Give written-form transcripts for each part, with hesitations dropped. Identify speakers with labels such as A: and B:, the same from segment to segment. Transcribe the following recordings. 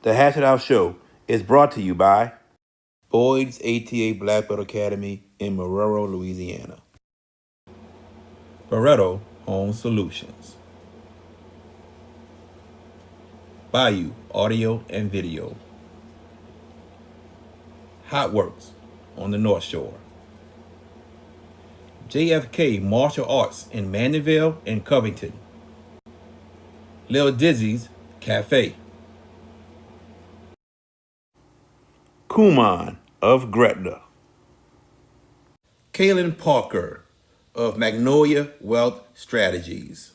A: The Hash It Out Show is brought to you by Boyd's ATA Black Belt Academy in Marrero, Louisiana. Barreto Home Solutions. Bayou Audio and Video. Hot Works on the North Shore. JFK Martial Arts in Mandeville and Covington. Lil Dizzy's Cafe. Kuman of Gretna. Kaylin Parker of Magnolia Wealth Strategies.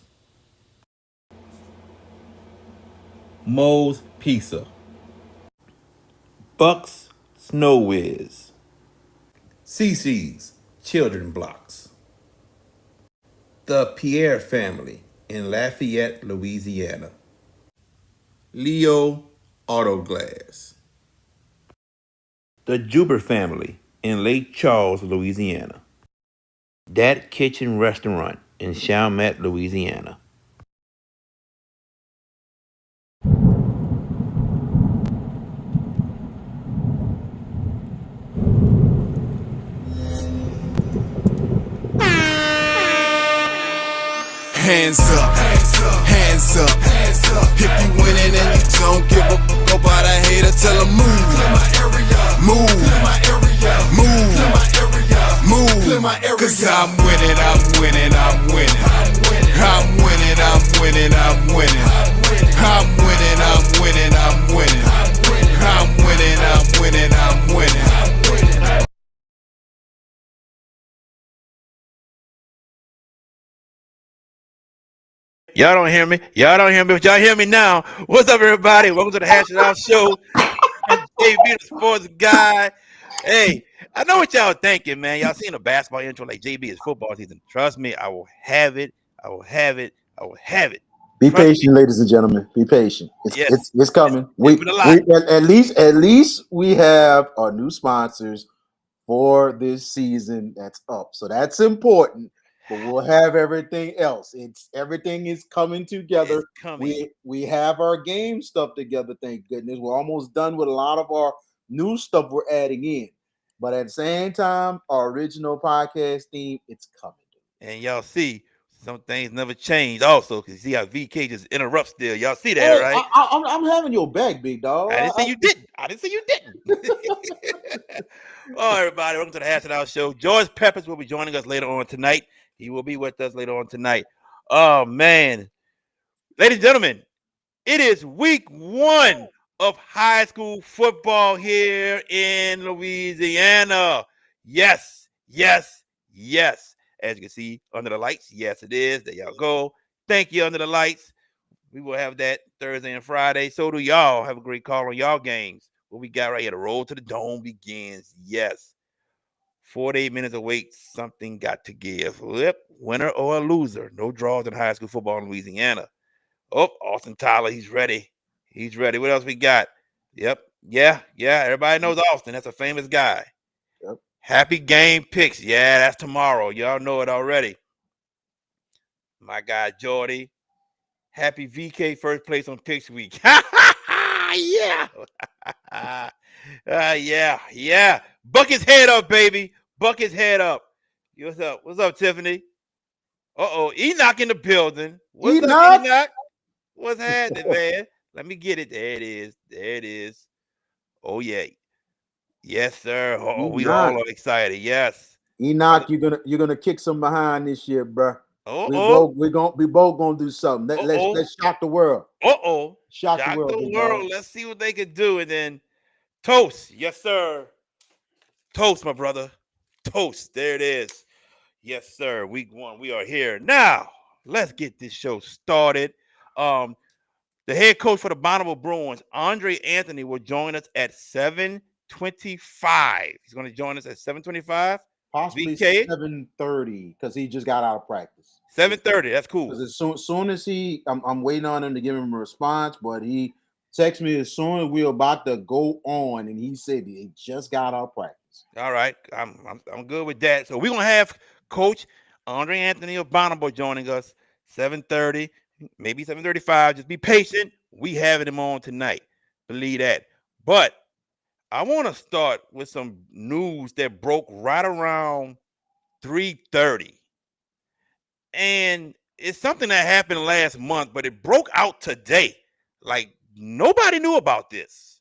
A: Moe's Pizza. Buck's Snow Whiz. CC's Children Blocks. The Pierre Family in Lafayette, Louisiana. Leo Auto Glass. The Juber Family in Lake Charles, Louisiana. Dat Kitchen Restaurant in Chalmette, Louisiana.
B: Hands up, hands up. If you winning and you don't give a fuck about a hater, tell them move, move, move. Cause I'm winning, I'm winning, I'm winning. I'm winning, I'm winning, I'm winning. I'm winning, I'm winning, I'm winning. I'm winning, I'm winning, I'm winning.
A: Y'all don't hear me. Y'all don't hear me, but y'all hear me now. What's up, everybody? Welcome to the Hash It Out Show. I'm JB, the sports guy. Hey, I know what y'all thinking, man. Y'all seen a basketball intro like JB is football season. Trust me, I will have it. I will have it. I will have it.
C: Be patient, ladies and gentlemen. Be patient. It's coming. At least we have our new sponsors for this season that's up. So that's important. But we'll have everything else. Everything is coming together. We have our game stuff together, thank goodness. We're almost done with a lot of our new stuff we're adding in. But at the same time, our original podcast theme, it's coming.
A: And y'all see, some things never change also, because you see how VK just interrupts still. Y'all see that, right?
C: I'm having your back, big dog.
A: I didn't say you didn't. I didn't say you didn't. All right, everybody, welcome to the Hash It Out Show. George Peppers will be joining us later on tonight. He will be with us later on tonight. Oh, man. Ladies and gentlemen, it is week 1 of high school football here in Louisiana. Yes, yes, yes. As you can see under the lights, yes, it is. There y'all go. Thank you, under the lights. We will have that Thursday and Friday. So do y'all. Have a great call on y'all games. What we got right here, the road to the dome begins. Yes. 48 minutes of wait, something got to give. Yep, winner or a loser. No draws in high school football in Louisiana. Oh, Austin Tyler, he's ready. He's ready. What else we got? Yep. Yeah. Everybody knows Austin. That's a famous guy.
C: Yep.
A: Happy game picks. Yeah, that's tomorrow. Y'all know it already. My guy, Jordy. Happy VK first place on picks week. Yeah. Yeah. Buck his head up, baby. Buck his head up. What's up? What's up, Tiffany? Uh-oh. Enoch in the building. What's up, Enoch? What's happening, man? Let me get it. There it is. There it is. Oh, yeah. Yes, sir. Oh, we all are excited. Yes.
C: Enoch, you're gonna kick some behind this year, bro. We both gonna do something. Let's shock the world.
A: Shock the world. Let's see what they can do. And then toast. Yes, sir. Toast, my brother. Toast. There it is. Yes, sir. Week 1. We are here. Now, let's get this show started. The head coach for the Bonnabel Bruins, Andre Anthony, will join us at 7:25. He's going to join us at 7:25.
C: Possibly 7:30 because he just got out of practice.
A: 7:30. That's cool.
C: As soon as I'm waiting on him to give him a response, but he texted me as soon as we were about to go on, and he said he just got out of practice.
A: All right, I'm good with that. So we're gonna have Coach Andre Anthony of Bonnabel joining us 7:30, maybe 7:35. Just be patient. We having him on tonight. believe that. But I want to start with some news that broke right around 3:30. And it's something that happened last month, but it broke out today. Like nobody knew about this.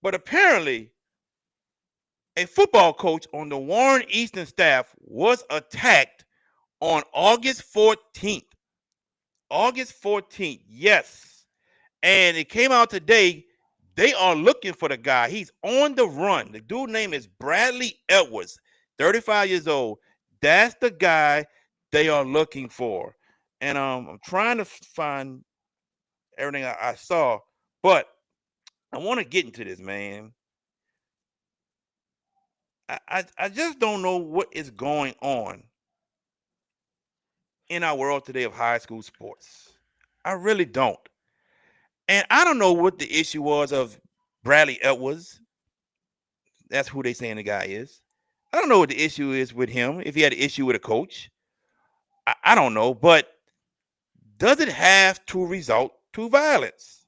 A: But apparently, a football coach on the Warren Easton staff was attacked on August 14th. August 14th, yes. And it came out today. They are looking for the guy. He's on the run. The dude name is Bradley Edwards, 35 years old. That's the guy they are looking for. And I'm trying to find everything I saw, but I want to get into this, man. I just don't know what is going on in our world today of high school sports. I really don't. And I don't know what the issue was of Bradley Edwards. That's who they saying the guy is. I don't know what the issue is with him. If he had an issue with a coach, I don't know. But does it have to result to violence?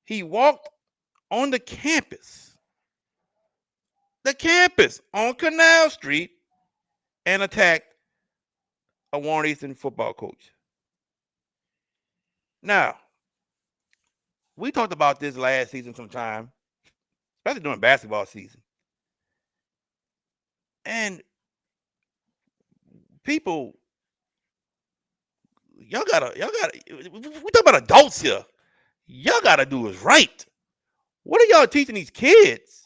A: He walked on the campus on Canal Street, and attacked a Warren Easton football coach. Now, we talked about this last season sometime, especially during basketball season. And people, y'all gotta, we talk about adults here. Y'all gotta do is right. What are y'all teaching these kids?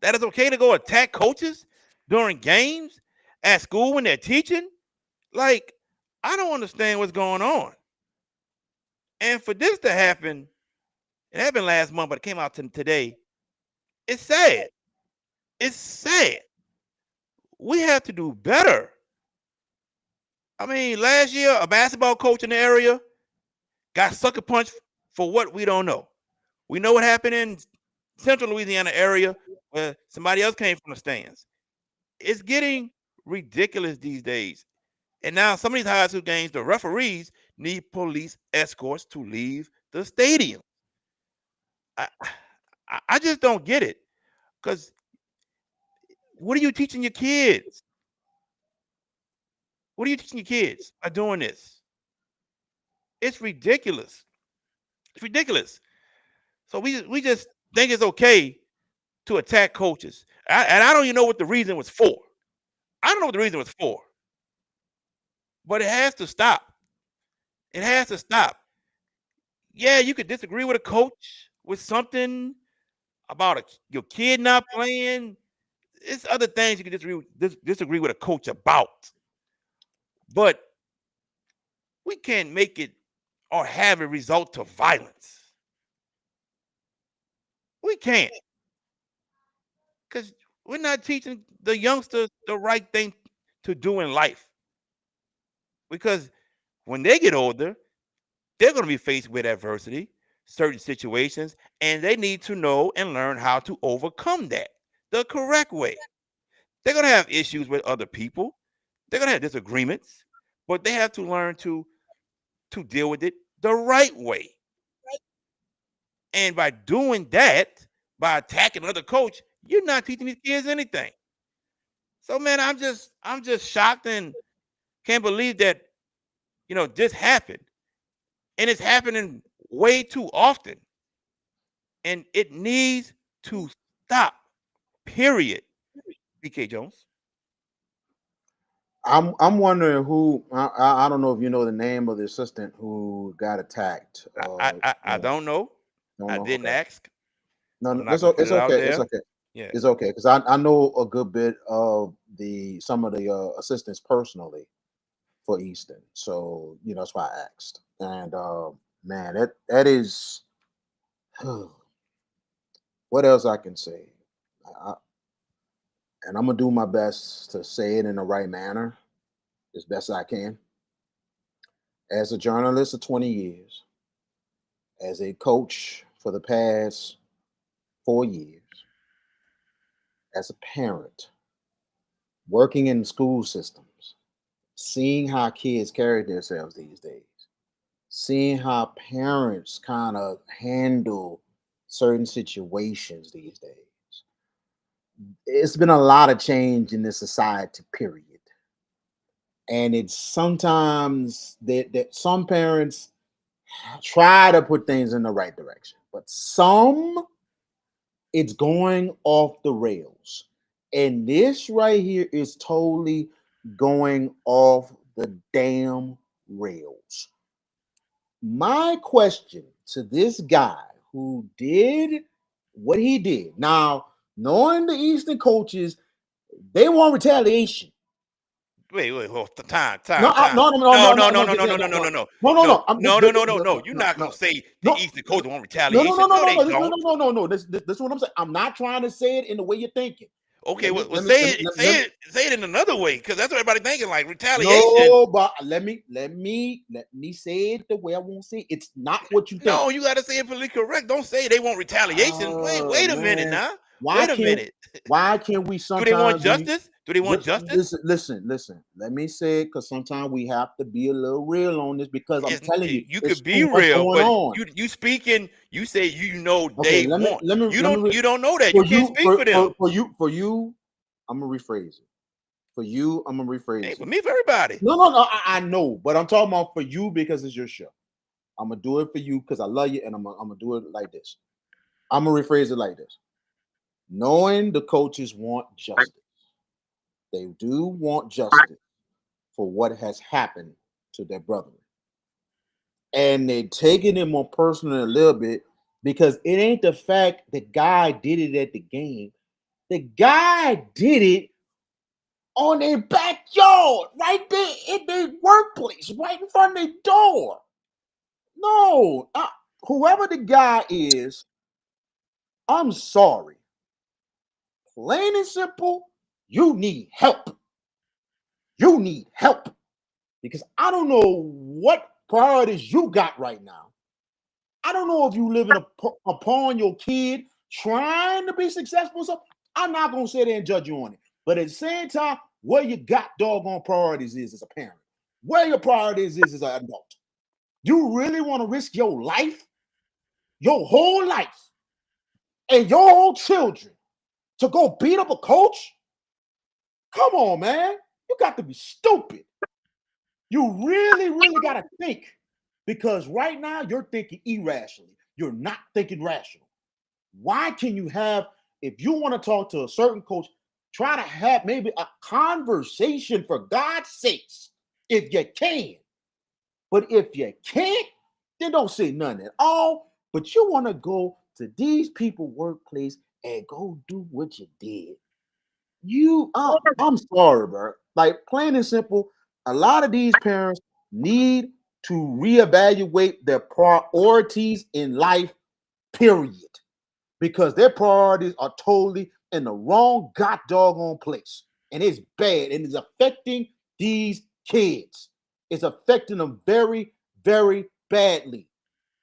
A: That it's okay to go attack coaches during games at school when they're teaching? Like, I don't understand what's going on. And for this to happen, it happened last month, but it came out today. It's sad. It's sad. We have to do better. I mean, last year, a basketball coach in the area got sucker punched for what we don't know. We know what happened in Central Louisiana area where somebody else came from the stands. It's getting ridiculous these days. And now some of these high school games, the referees need police escorts to leave the stadium. I just don't get it. Because what are you teaching your kids? What are you teaching your kids by doing this? It's ridiculous. It's ridiculous. So we just think it's okay to attack coaches. And I don't even know what the reason was for. I don't know what the reason was for. But it has to stop. It has to stop. Yeah, you could disagree with a coach with something about your kid not playing. It's other things you can disagree with a coach about. But we can't make it or have it result to violence. We can't. Because we're not teaching the youngsters the right thing to do in life. Because when they get older, they're going to be faced with adversity, certain situations, and they need to know and learn how to overcome that the correct way. They're going to have issues with other people. They're going to have disagreements, but they have to learn to deal with it the right way. And by doing that, by attacking another coach, you're not teaching these kids anything. So, man, I'm just shocked and can't believe that, this happened. And it's happening way too often. And it needs to stop. Period. BK Jones.
C: I'm wondering who. I don't know if you know the name of the assistant who got attacked.
A: I don't know. I didn't ask.
C: No, it's okay. It's okay.
A: Yeah,
C: it's okay because I know a good bit of some of the assistants personally for Easton, so that's why I asked. And man, that is what else I can say. And I'm gonna do my best to say it in the right manner, as best I can. As a journalist of 20 years, as a coach for the past 4 years, as a parent, working in school systems, seeing how kids carry themselves these days, seeing how parents kind of handle certain situations these days. It's been a lot of change in this society, period. And it's sometimes that some parents try to put things in the right direction, but some it's going off the rails. And this right here is totally going off the damn rails. My question to this guy who did what he did. Now, knowing the Eastern coaches, they want retaliation.
A: Wait, hold time.
C: No,
A: No,
C: no,
A: no,
C: no,
A: no,
C: no,
A: no,
C: no,
A: no, no, no,
C: no,
A: no, no,
C: no,
A: no,
C: no, no,
A: no,
C: no. I'm
A: no, no, no, no, no. You're
C: no,
A: not gonna
C: no,
A: say the
C: no.
A: Eastern Coast want
C: No, no,
A: retaliation.
C: no, no,
A: No,
C: no,
A: they
C: no, no,
A: don't.
C: no, no, no. This is what I'm saying. I'm not trying to say it in the way you're thinking.
A: Okay,
C: Let
A: well,
C: me, let me,
A: say
C: let me,
A: it,
C: let,
A: say
C: let me.
A: it, say it in another way, because that's what everybody thinking. Like retaliation.
C: No, but let me say it the way I want to say it. It's not what you think.
A: No, you got to say it politically correct. Don't say they want retaliation.
C: Oh
A: Wait a minute
C: man,
A: now.
C: why
A: Wait a
C: can't
A: minute.
C: why can't we
A: Do they want
C: sometimes be
A: justice? Do they want justice?
C: listen. Let me say it because sometimes we have to be a little real on this because I'm telling you,
A: You
C: it's
A: could be
C: too much
A: real,
C: going
A: but
C: on.
A: you speaking. You say
C: Okay,
A: they want.
C: let me
A: You don't know that. You
C: for
A: can't
C: you
A: speak for them.
C: for you. I'm gonna rephrase it. For you, I'm gonna
A: Hey,
C: rephrase
A: for
C: it.
A: me, for everybody.
C: No. I know, but I'm talking about for you because it's your show. I'm gonna do it for you because I love you, and I'm gonna do it like this. I'm gonna rephrase it like this. Knowing the coaches want justice, they do want justice for what has happened to their brother, and they taking it more personal a little bit because it ain't the fact the guy did it at the game. The guy did it on their backyard, right there in their workplace, right in front of their door. No, whoever the guy is, I'm sorry. Plain and simple, you need help. You need help because I don't know what priorities you got right now. I don't know if you living upon your kid trying to be successful. So I'm not gonna sit there and judge you on it. But at the same time, where you got doggone priorities is as a parent, where your priorities is as an adult. You really want to risk your life, your whole life, and your whole children to go beat up a coach? Come on, man. You got to be stupid. You really, really got to think because right now you're thinking irrationally. You're not thinking rational. Why can you have, if you want to talk to a certain coach, try to have maybe a conversation for God's sakes, if you can. But if you can't, then don't say nothing at all. But you want to go to these people workplace and go do what you did. I'm sorry, bro. Like plain and simple, a lot of these parents need to reevaluate their priorities in life, period. Because their priorities are totally in the wrong god doggone place. And it's bad. And it's affecting these kids. It's affecting them very, very badly.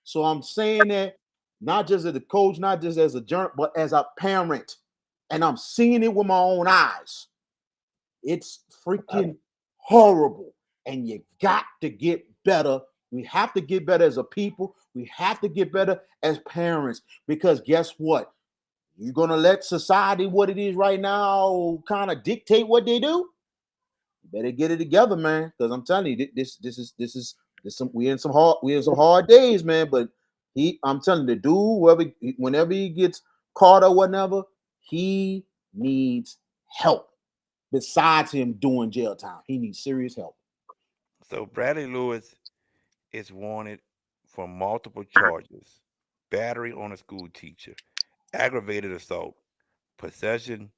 C: So I'm saying that not just as a coach, not just as a journal, but as a parent. And I'm seeing it with my own eyes. It's freaking horrible. And you got to get better. We have to get better as a people. We have to get better as parents. Because guess what? You're going to let society, what it is right now, kind of dictate what they do? You better get it together, man. Because I'm telling you, this is some we in some hard days, man. But I'm telling you, the dude, whenever he gets caught or whatever, he needs help besides him doing jail time. He needs serious help.
A: So Bradley Lewis is wanted for multiple charges: battery on a school teacher, aggravated assault, possession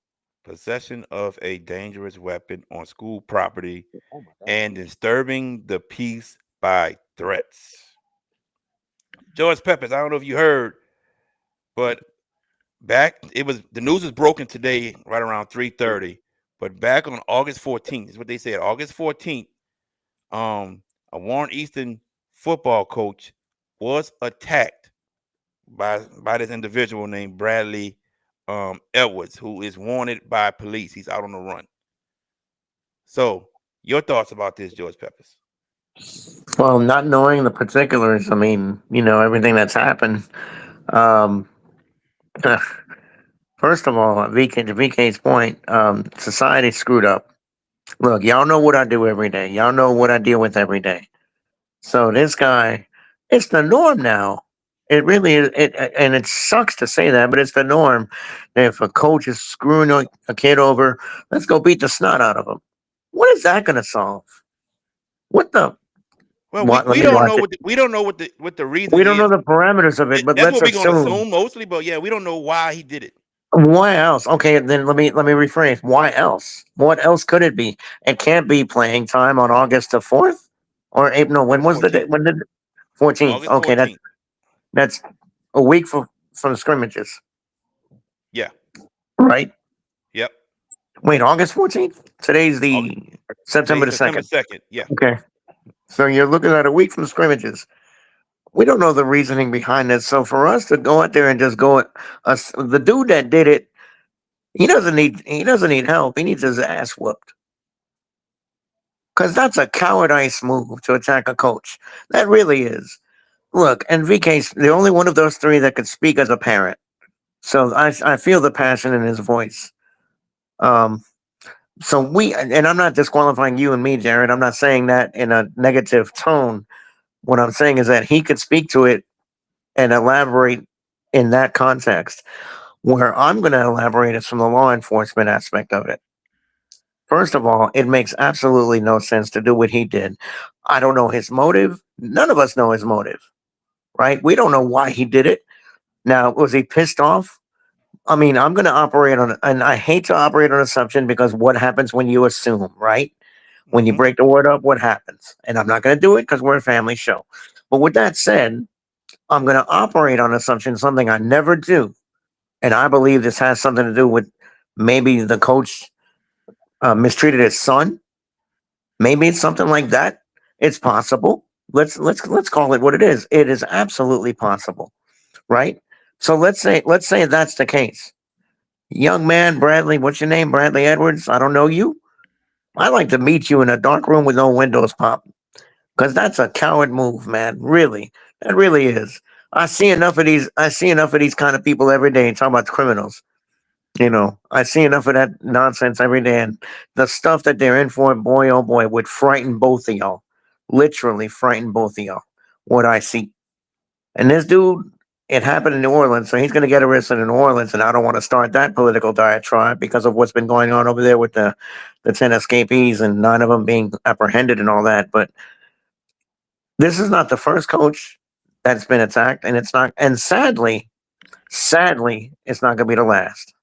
A: possession of a dangerous weapon on school property,
C: Oh my God.
A: and disturbing the peace by threats. George Peppers, I don't know if you heard, but the news was broken today right around 3:30. But back on August 14th, is what they said. August 14th, a Warren Easton football coach was attacked by this individual named Bradley Edwards, who is wanted by police. He's out on the run. So, your thoughts about this, George Peppers?
D: Well, not knowing the particulars, I mean, everything that's happened. Um, First of all, to VK's point, society screwed up. Look, y'all know what I do every day. Y'all know what I deal with every day. So this guy, it's the norm now. It really is, and it sucks to say that, but it's the norm. If a coach is screwing a kid over, let's go beat the snot out of him. What is that going to solve? What the?
A: Well,
D: What? Let
A: we
D: me
A: don't
D: watch
A: know
D: it.
A: we don't know what the
D: We
A: reasoning
D: don't
A: is.
D: know the parameters of it, but
A: That's
D: let's
A: what we're gonna
D: assume.
A: assume mostly. But yeah, we don't know why he did it.
D: Why else? Okay, then let me rephrase. Why else? What else could it be? It can't be playing time on August the 4th or April. No, when
A: August
D: was the day?
A: 14th.
D: When did 14th?
A: August
D: Okay,
A: 14th.
D: that's a week from scrimmages,
A: Yeah.
D: right?
A: Yep.
D: Wait, August 14th? Today's
A: August,
D: the September
A: today's
D: the
A: September
D: 2nd.
A: 2nd. Yeah.
D: Okay, so you're looking at a week from scrimmages. We don't know the reasoning behind this, so for us to go out there and just go, the dude that did it, he doesn't need help. He needs his ass whooped. Because that's a cowardice move to attack a coach. That really is. Look, and VK's the only one of those three that could speak as a parent. So I feel the passion in his voice. Um, so and I'm not disqualifying you and me, Jared. I'm not saying that in a negative tone. What I'm saying is that he could speak to it and elaborate in that context. Where I'm going to elaborate is from the law enforcement aspect of it. First of all, it makes absolutely no sense to do what he did. I don't know his motive. None of us know his motive, right? We don't know why he did it. Now, was he pissed off? I mean, I'm going to operate on, and I hate to operate on assumption because what happens when you assume, right? When you
A: Mm-hmm.
D: break the word up, what happens? And I'm not going to do it because we're a family show. But with that said, I'm going to operate on assumption, something I never do. And I believe this has something to do with maybe the coach mistreated his son. Maybe it's something like that. It's possible. Let's call it what it is. It is absolutely possible, right? So let's say that's the case. Young man, Bradley, what's your name? Bradley Edwards. I don't know you. I'd like to meet you in a dark room with no windows, pop, because that's a coward move, man. Really, that really is. I see enough of these. I see enough of these kind of people every day talking about criminals. I see enough of that nonsense every day, and the stuff that they're in for, boy, oh boy, would frighten both of y'all. Literally frighten both of y'all. What I see. And this dude, it happened in New Orleans, so he's going to get arrested in New Orleans, and I don't want to start that political diatribe because of what's been going on over there with the 10 escapees and 9 of them being apprehended and all that. But this is not the first coach that's been attacked, and it's not, and sadly, it's not going to be the last.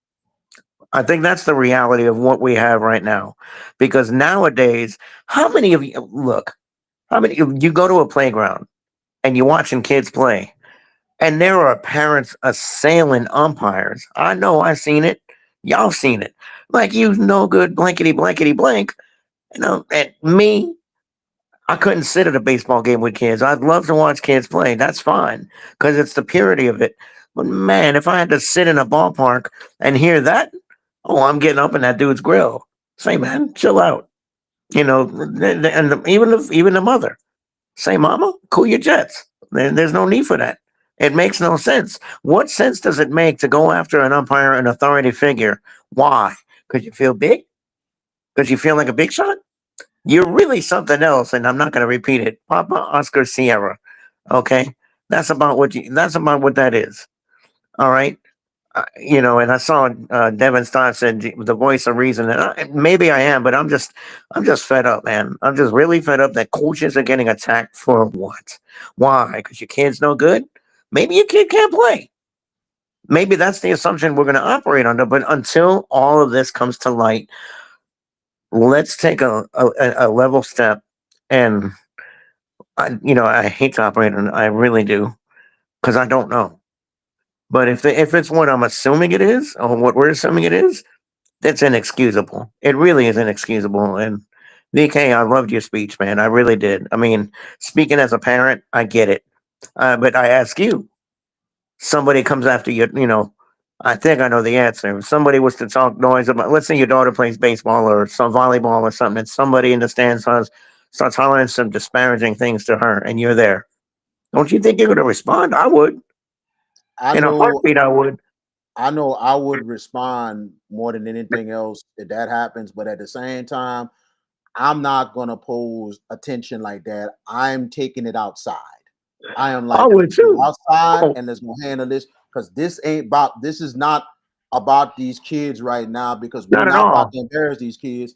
D: I think that's the reality of what we have right now. Because nowadays, how many of you look, how many you go to a playground and you're watching kids play, and there are parents assailing umpires? I know I've seen it. Y'all seen it. Like you no good blankety blankety blank. And me, I couldn't sit at a baseball game with kids. I'd love to watch kids play. That's fine because it's the purity of it. But man, if I had to sit in a ballpark and hear that, oh, I'm getting up in that dude's grill. Say, man, chill out. Even the mother. Say, mama, cool your jets. There's no need for that. It makes no sense. What sense does it make to go after an umpire, an authority figure? Why? Because you feel big? Because you feel like a big shot? You're really something else, and I'm not going to repeat it. Papa Oscar Sierra. Okay, That's about what that is. All right. And I saw Devin Stott said the voice of reason, and maybe I am, but I'm just fed up, man. I'm just really fed up that coaches are getting attacked for what? Why? Because your kid's no good. Maybe your kid can't play. Maybe that's the assumption we're going to operate under. But until all of this comes to light, let's take a level step. And I hate to operate on. I really do because I don't know. But if it's what I'm assuming it is, or what we're assuming it is, that's inexcusable. It really is inexcusable. And VK, I loved your speech, man. I really did. I mean, speaking as a parent, I get it. But I ask you, somebody comes after you, I think I know the answer. If somebody was to talk noise about, let's say your daughter plays baseball or some volleyball or something, and somebody in the stands starts hollering some disparaging things to her, and you're there. Don't you think you're going to respond? I would.
C: I
D: In a
C: know
D: heartbeat, I would.
C: I know I would respond more than anything else if that happens, but at the same time, I'm not gonna pose attention like that. I'm taking it outside. I am
D: I
C: like,
D: would
C: let's go
D: too.
C: outside
D: Oh,
C: and let's go handle this because this is not about these kids right now because we're
D: not at
C: not about
D: all.
C: to embarrass these kids.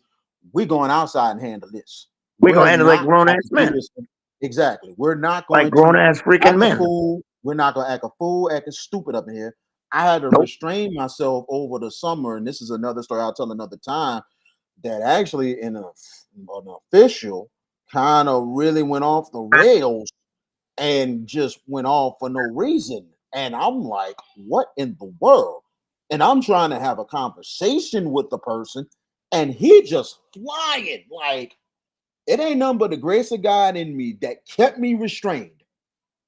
C: We're going outside and handle this.
D: We're gonna
C: We're
D: handle like
C: not
D: grown
C: about
D: ass
C: to do
D: men,
C: this. Exactly. We're not
D: like
C: going
D: grown
C: to
D: ass freaking
C: act a
D: men.
C: fool. We're not going to act a fool, acting stupid up in here. I had to
D: Nope.
C: restrain myself over the summer, and this is another story I'll tell another time. That actually, in an official, kind of really went off the rails and just went off for no reason. And I'm like, what in the world? And I'm trying to have a conversation with the person, and he just flying like it ain't nothing but the grace of God in me that kept me restrained.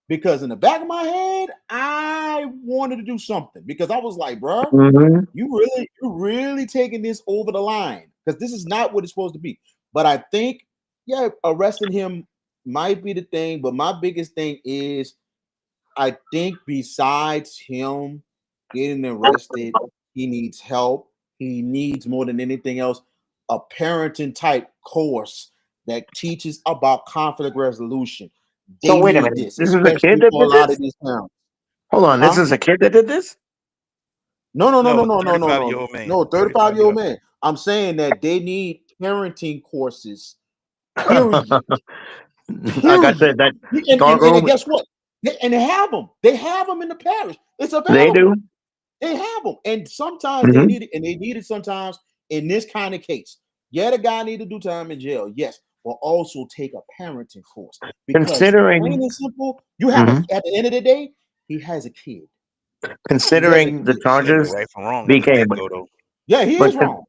C: Because in the back of my head, I wanted to do something because I was like, bro,
D: Mm-hmm.
C: you're really taking this over the line because this is not what it's supposed to be. But I think, yeah, arresting him might be the thing. But my biggest thing is, I think besides him getting arrested, he needs help. He needs more than anything else a parenting type course that teaches about conflict resolution.
D: So
C: They
D: wait a
C: need
D: minute.
C: this,
D: This is a kid
C: especially
D: that
C: for a
D: did
C: lot of
D: this?
C: these parents.
D: Hold on. This
C: Huh?
D: is a kid that did this?
C: No, no, no,
A: No,
C: no,
A: it's
C: no,
A: a
C: no, no,
A: 35-year
C: no.
A: old man.
C: No, 35 year
A: 35-year
C: old
A: old.
C: man. I'm saying that they need parenting courses,
D: Like
C: period.
D: I
C: Period.
D: said, that
C: And
D: doggone.
C: guess what? And they have them. They have them in the parish. It's
D: They do.
C: available. They have them. And sometimes they
D: Hmm.
C: need it, and they need it sometimes in this kind of case. Yeah, the guy need to do time in jail, yes, but also take a parenting course because plain
D: Considering,
C: and simple, you have
D: mhm,
C: at the end of the day, he has a kid. He has a
D: considering the
C: kid.
A: He got no
D: charges,
A: right from wrong in the
D: BK,
A: get-go, though.
C: Yeah, he
D: but
C: is wrong.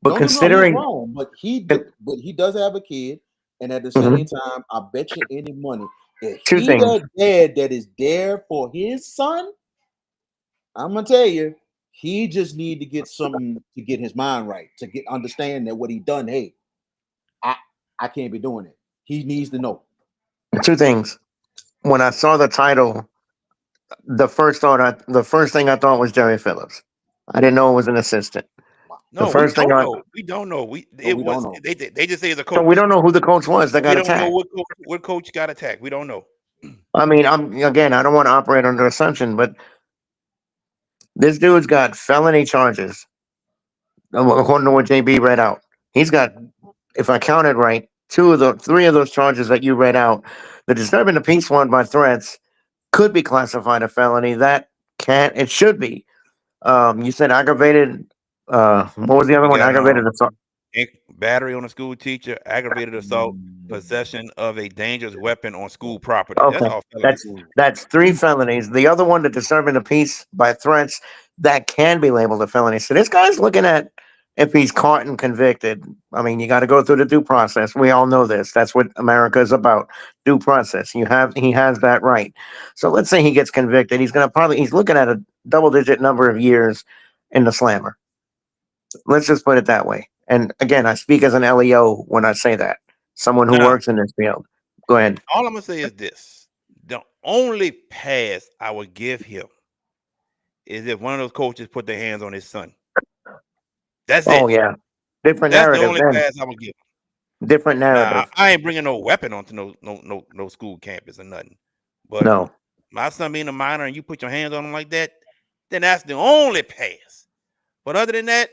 D: but
C: Don't get me wrong, he is
D: considering,
C: wrong, but
D: con-
C: but he does have a kid, and at the same
D: mhm,
C: time, I bet you any money, if
D: two
C: he
D: things.
C: that dad that is there for his son, I'm gonna tell you, he just need to get something to get his mind right, to get understand that what he done. Hey, I I can't be doing it. He needs to know.
D: Two things. When I saw the title, the first thing I thought was Jerry Phillips. I didn't know it was an assistant.
C: Wow.
D: The
A: No, we
D: first thing
A: don't
D: I
A: know. We don't know. We
C: So
A: it
C: we don't
A: was
C: know.
A: they just say it's a
D: so we
A: coach.
D: don't know who the coach was that
A: We
D: got
A: don't know
D: attacked.
A: what coach got attacked. We don't know.
D: I mean, I don't want to operate under assumption, but this dude's got felony charges, according to what JB read out. He's got,
C: Mhm.
D: if I counted right, three of those charges that you read out. The disturbing the peace one by threats could be classified a felony. That can't. It should be. You said aggravated. What was the other
A: We
D: one?
A: got
D: Aggravated assault.
A: battery on a school teacher, aggravated assault, possession of a dangerous weapon on school property. That's
D: Okay,
A: all
D: that's
A: felonies.
D: that's three felonies. The other one, the disturbing the peace by threats, that can be labeled a felony. So this guy's looking at, if he's caught and convicted. I mean, you got to go through the due process. We all know this. That's what America is about. Due process. He has that right. So let's say he gets convicted. He's looking at a double-digit number of years in the slammer. Let's just put it that way. And again, I speak as an LEO when I say that. Someone who
A: Now,
D: works in this field. Go ahead.
A: all I'm gonna say is this: the only pass I would give him is if one of those coaches put their hands on his son. That's
D: Oh
A: it.
D: yeah, different
A: That's the
D: narrative
A: only
D: then.
A: pass I would give him.
D: Different
A: Now,
D: narrative.
A: I ain't bringing no weapon onto no school campus or nothing. But
D: No,
A: my son being a minor and you put your hands on him like that, then that's the only pass. But other than that,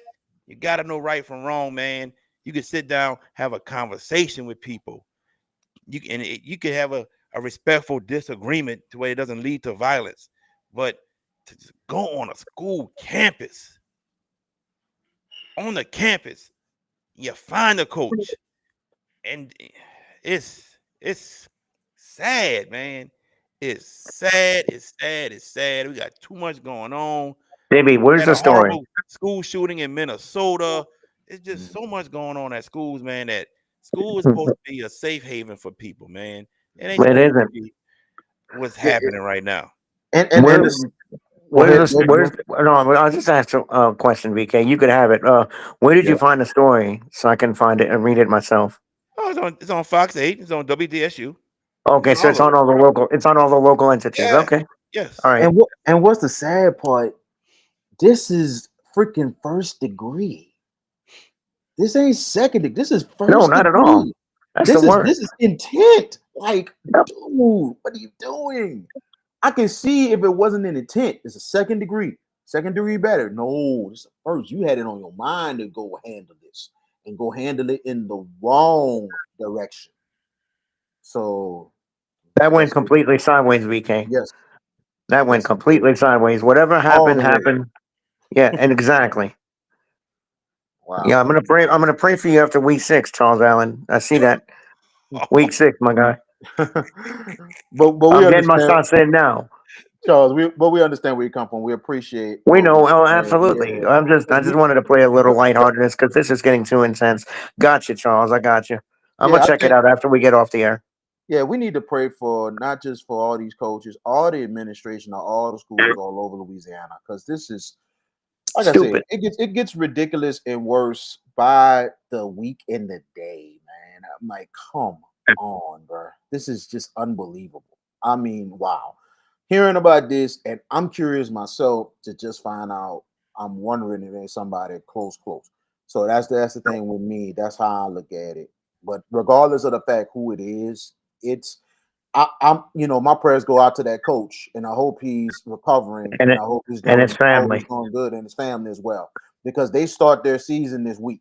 A: you got to know right from wrong, man. You can sit down, have a conversation with people. You can have a respectful disagreement to where it doesn't lead to violence. But to just go on a school campus, on the campus, you find a coach, and it's sad, man. It's sad. It's sad. It's sad. We got too much going on.
D: baby. Where's
A: Had
D: the
A: a
D: story?
A: horrible school shooting in Minnesota. It's just
C: Mhm.
A: so much going on at schools, man. That school is supposed to be a safe haven for people, man. It ain't
D: It
A: supposed to
D: isn't.
A: be what's
C: Yeah,
A: happening right now.
C: and
D: Where
C: this. Go
D: Where's
C: ahead.
D: this? Where's no? I'll just ask a question, VK. You could have it. Where did
C: Yeah.
D: you find the story so I can find it and read it myself?
A: Oh, it's on Fox 8. It's on WDSU. It's
D: Okay,
A: on
D: so
A: all of it.
D: It's on all the local entities.
A: Yeah.
D: Okay,
A: Yes.
D: all right.
C: What's the sad part? This is freaking first degree. This ain't second degree. This is
D: No,
C: first
D: not at all.
C: degree.
D: That's the word.
C: This is intent. Like,
D: Yep.
C: dude, what are you doing? I can see if it wasn't an intent. It's a second degree. Second degree better. No, it's first. You had it on your mind to go handle this and go handle it in the wrong direction. So
D: That went
C: that's
D: completely sideways, VK.
C: yes,
D: That went
C: yes, it did.
D: completely sideways. Whatever
C: All
D: happened,
C: the way.
D: happened. Yeah, and exactly. Yeah,
C: Wow.
D: I'm gonna pray. I'm gonna pray for you after week 6, Charles Allen. I see that. Week 6, my guy.
C: but we
D: I'm getting my
C: understand,
D: shots in now.
C: Charles. We understand where you come from. We appreciate
D: We
C: what we
D: know. Oh,
C: yeah.
D: absolutely. I
C: 'Cause
D: just wanted to play a little
C: we-
D: lightheartedness because this is getting too intense. Got you, Charles. I got you. I'm gonna
C: yeah, I
D: check it
C: think
D: out after we get off the air.
C: yeah, we need to pray for not just for all these coaches, all the administration of all the schools all over Louisiana, because this is like I said,
D: Stupid.
C: it gets ridiculous and worse by the week and the day, man. I'm like, come on, bro. This is just unbelievable. I mean, wow. Hearing about this, and I'm curious myself to just find out. I'm wondering if there's somebody close. So that's the thing with me. That's how I look at it. But regardless of the fact who it is, it's I'm my prayers go out to that coach, and I hope he's recovering,
D: And
C: and
D: it
C: I hope he's
D: and
C: doing
D: its family.
C: good, and his family as well, because they start their season this week,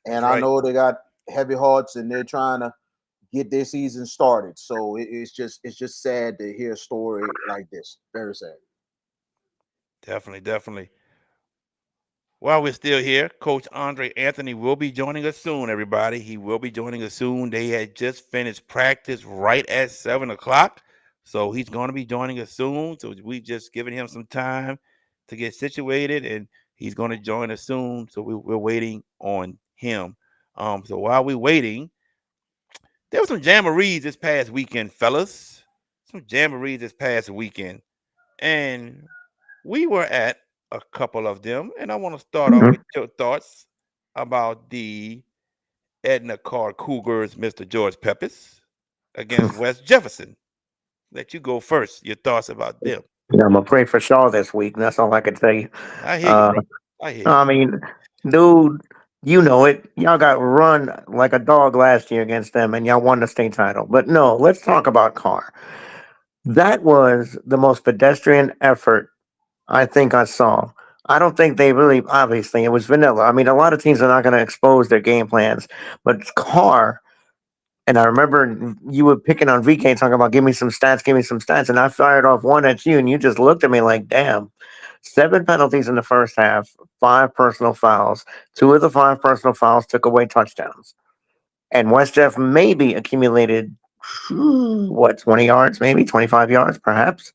A: That's
C: and I
A: right.
C: know they got heavy hearts, and they're trying to get their season started. So it's just sad to hear a story like this. Very sad.
A: Definitely, definitely. While we're still here, Coach Andre Anthony will be joining us soon, everybody. He will be joining us soon. They had just finished practice right at 7 o'clock. So he's going to be joining us soon. So we just giving him some time to get situated, and he's going to join us soon. So we're waiting on him. So while we're waiting, there was some jamborees this past weekend, fellas. Some jamborees this past weekend. And we were at a couple of them, and I want to start off with
D: Mhm.
A: your thoughts about the Edna Carr Cougars, Mr. George Peppers, against West Jefferson. Let you go first. Your thoughts about them.
D: Yeah, I'm gonna pray for Shaw this week. And that's all I can tell you.
A: I hear you,
D: Uh,
A: bro. I hear you.
D: I mean, dude, you know it. Y'all got run like a dog last year against them, and y'all won the state title. But no, let's talk about Carr. That was the most pedestrian effort I think I saw. I don't think they really, obviously, it was vanilla. I mean, a lot of teams are not going to expose their game plans, but Carr, and I remember you were picking on VK talking about give me some stats, and I fired off one at you, and you just looked at me like, damn. 7 penalties in the first half, 5 personal fouls. 2 of the 5 personal fouls took away touchdowns. And West Jeff maybe accumulated, 20 yards, maybe 25 yards, perhaps.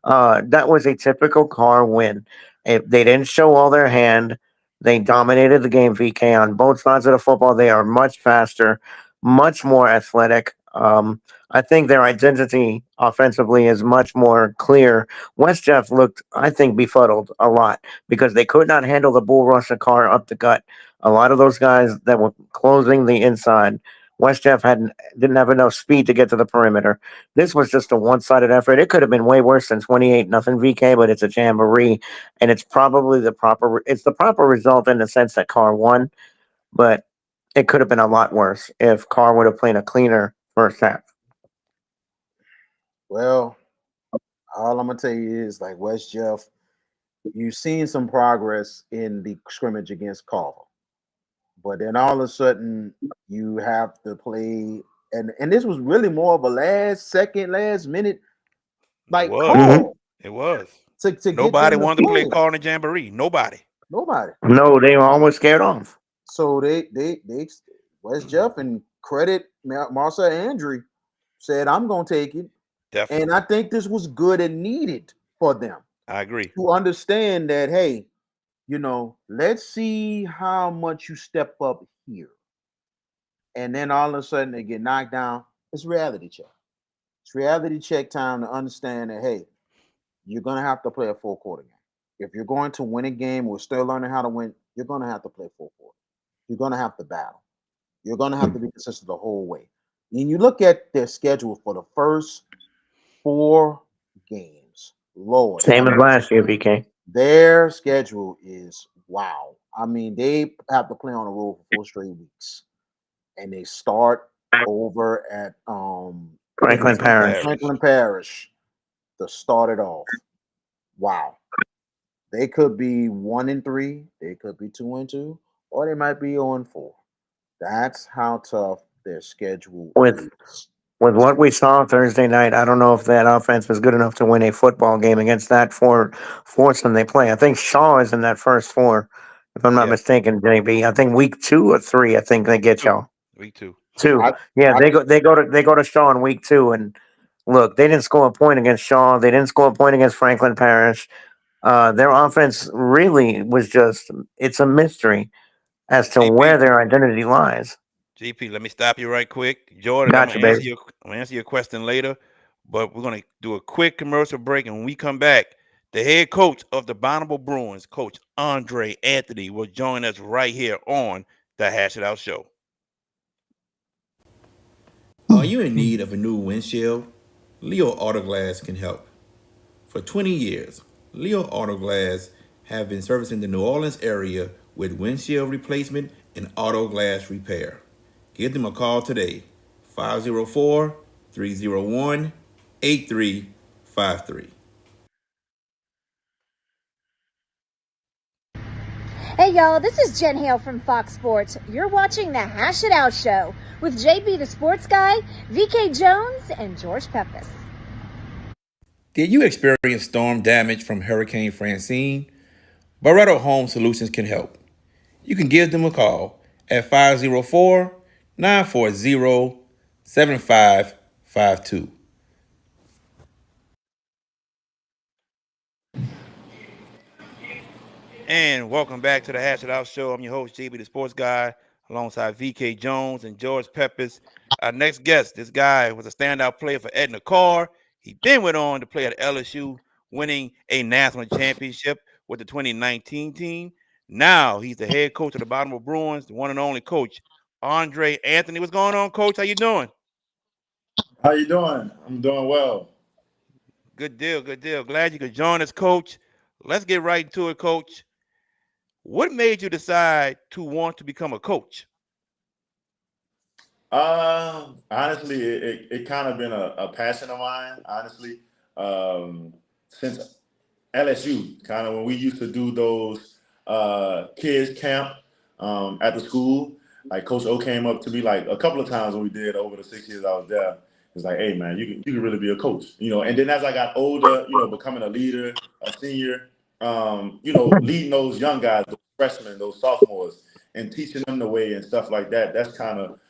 D: That was a typical Carr win. If they didn't show all their hand, they dominated the game. VK on both sides of the football. They are much faster, much more athletic. I think their identity offensively is much more clear. West Jeff looked, I think, befuddled a lot because they could not handle the bull rush of Carr up the gut. A lot of those guys that were closing the inside, West Jeff didn't have enough speed to get to the perimeter. This was just a one-sided effort. It could have been way worse than 28-0 VK, but it's a jamboree, and it's probably the proper result in the sense that Carr won, but it could have been a lot worse if Carr would have played a cleaner first half.
C: Well, all I'm gonna tell you is like West Jeff, you've seen some progress in the scrimmage against Carver. But then all of a sudden you have to play, and this was really more of a last second, last minute
A: It
C: like
A: was.
D: Mm-hmm.
C: call
A: It was.
C: to get
A: Nobody
C: them to
A: wanted to play
C: play.
A: Carr in the Jamboree. Nobody.
C: Nobody.
D: No, they were almost scared off.
C: So they West Jeff and credit Marcel Andrew said, I'm gonna take it. And
A: Definitely.
C: I think this was good and needed for them
A: I agree.
C: to understand that, hey, let's see how much you step up here. And then all of a sudden they get knocked down. It's reality check. It's reality check time to understand that, hey, you're going to have to play a full quarter game. If you're going to win a game, we're still learning how to win, you're going to have to play full quarter. You're going to have to battle. You're going to have to be consistent the whole way. And you look at their schedule for the first 4 games. Lord,
D: Same
C: have
D: as
C: mercy.
D: last year, VK.
C: Their schedule is wow. I mean, they have to play on the road for 4 straight weeks, and they start over at
D: Franklin Parish.
C: Franklin Parish to start it off. Wow. They could be 1-3, they could be 2-2, or they might be 0-4. That's how tough their schedule
D: With
C: is.
D: with what we saw Thursday night, I don't know if that offense was good enough to win a football game against that foursome they play. I think Shaw is in that first four, if I'm not
A: Yeah,
D: mistaken, JB. I think week 2 or 3, I think they get
A: two,
D: y'all.
A: week 2.
D: Two.
C: I,
D: Yeah,
C: I
D: they go to Shaw in week 2, and look, they didn't score a point against Shaw. They didn't score a point against Franklin Parish. Their offense really was just, it's a mystery as to where
A: GP,
D: their identity lies.
A: GP. Let me stop you right quick, Jordan.
D: Gotcha, baby.
A: I'm gonna answer your question later, but we're gonna do a quick commercial break, and when we come back, the head coach of the Bonnabel Bruins, Coach Andre Anthony, will join us right here on the Hash It Out Show. Are you in need of a new windshield? Leo Autoglass can help. For 20 years, Leo Autoglass have been servicing the New Orleans area with windshield replacement and auto glass repair. Give them a call today, 504 301 8353.
E: Hey y'all, this is Jen Hale from Fox Sports. You're watching the Hash It Out Show with JB the Sports Guy, VK Jones, and George Pepis.
A: Did you experience storm damage from Hurricane Francine? Barretto Home Solutions can help. You can give them a call at 504 940 7552. And welcome back to the Hash It Out Show. I'm your host, JB the Sports Guy, alongside VK Jones and George Pepis. Our next guest, this guy was a standout player for Edna Carr. He then went on to play at LSU, winning a national championship with the 2019 team. Now he's the head coach of the Baltimore Bruins, the one and only coach, Andre Anthony. What's going on, Coach? How you doing?
F: How you doing? I'm doing well.
A: Good deal, good deal. Glad you could join us, Coach. Let's get right into it, Coach. What made you decide to want to become a coach?
F: Honestly, it kind of been a passion of mine, honestly. Since LSU, kind of when we used to do those kids camp at the school, like Coach O came up to me like a couple of times when we did over the 6 years I was there. It's like, hey man, you can really be a coach, you know. And then as I got older, you know, becoming a leader, a senior, you know, leading those young guys, those freshmen, those sophomores, and teaching them the way and stuff like that. That's kind of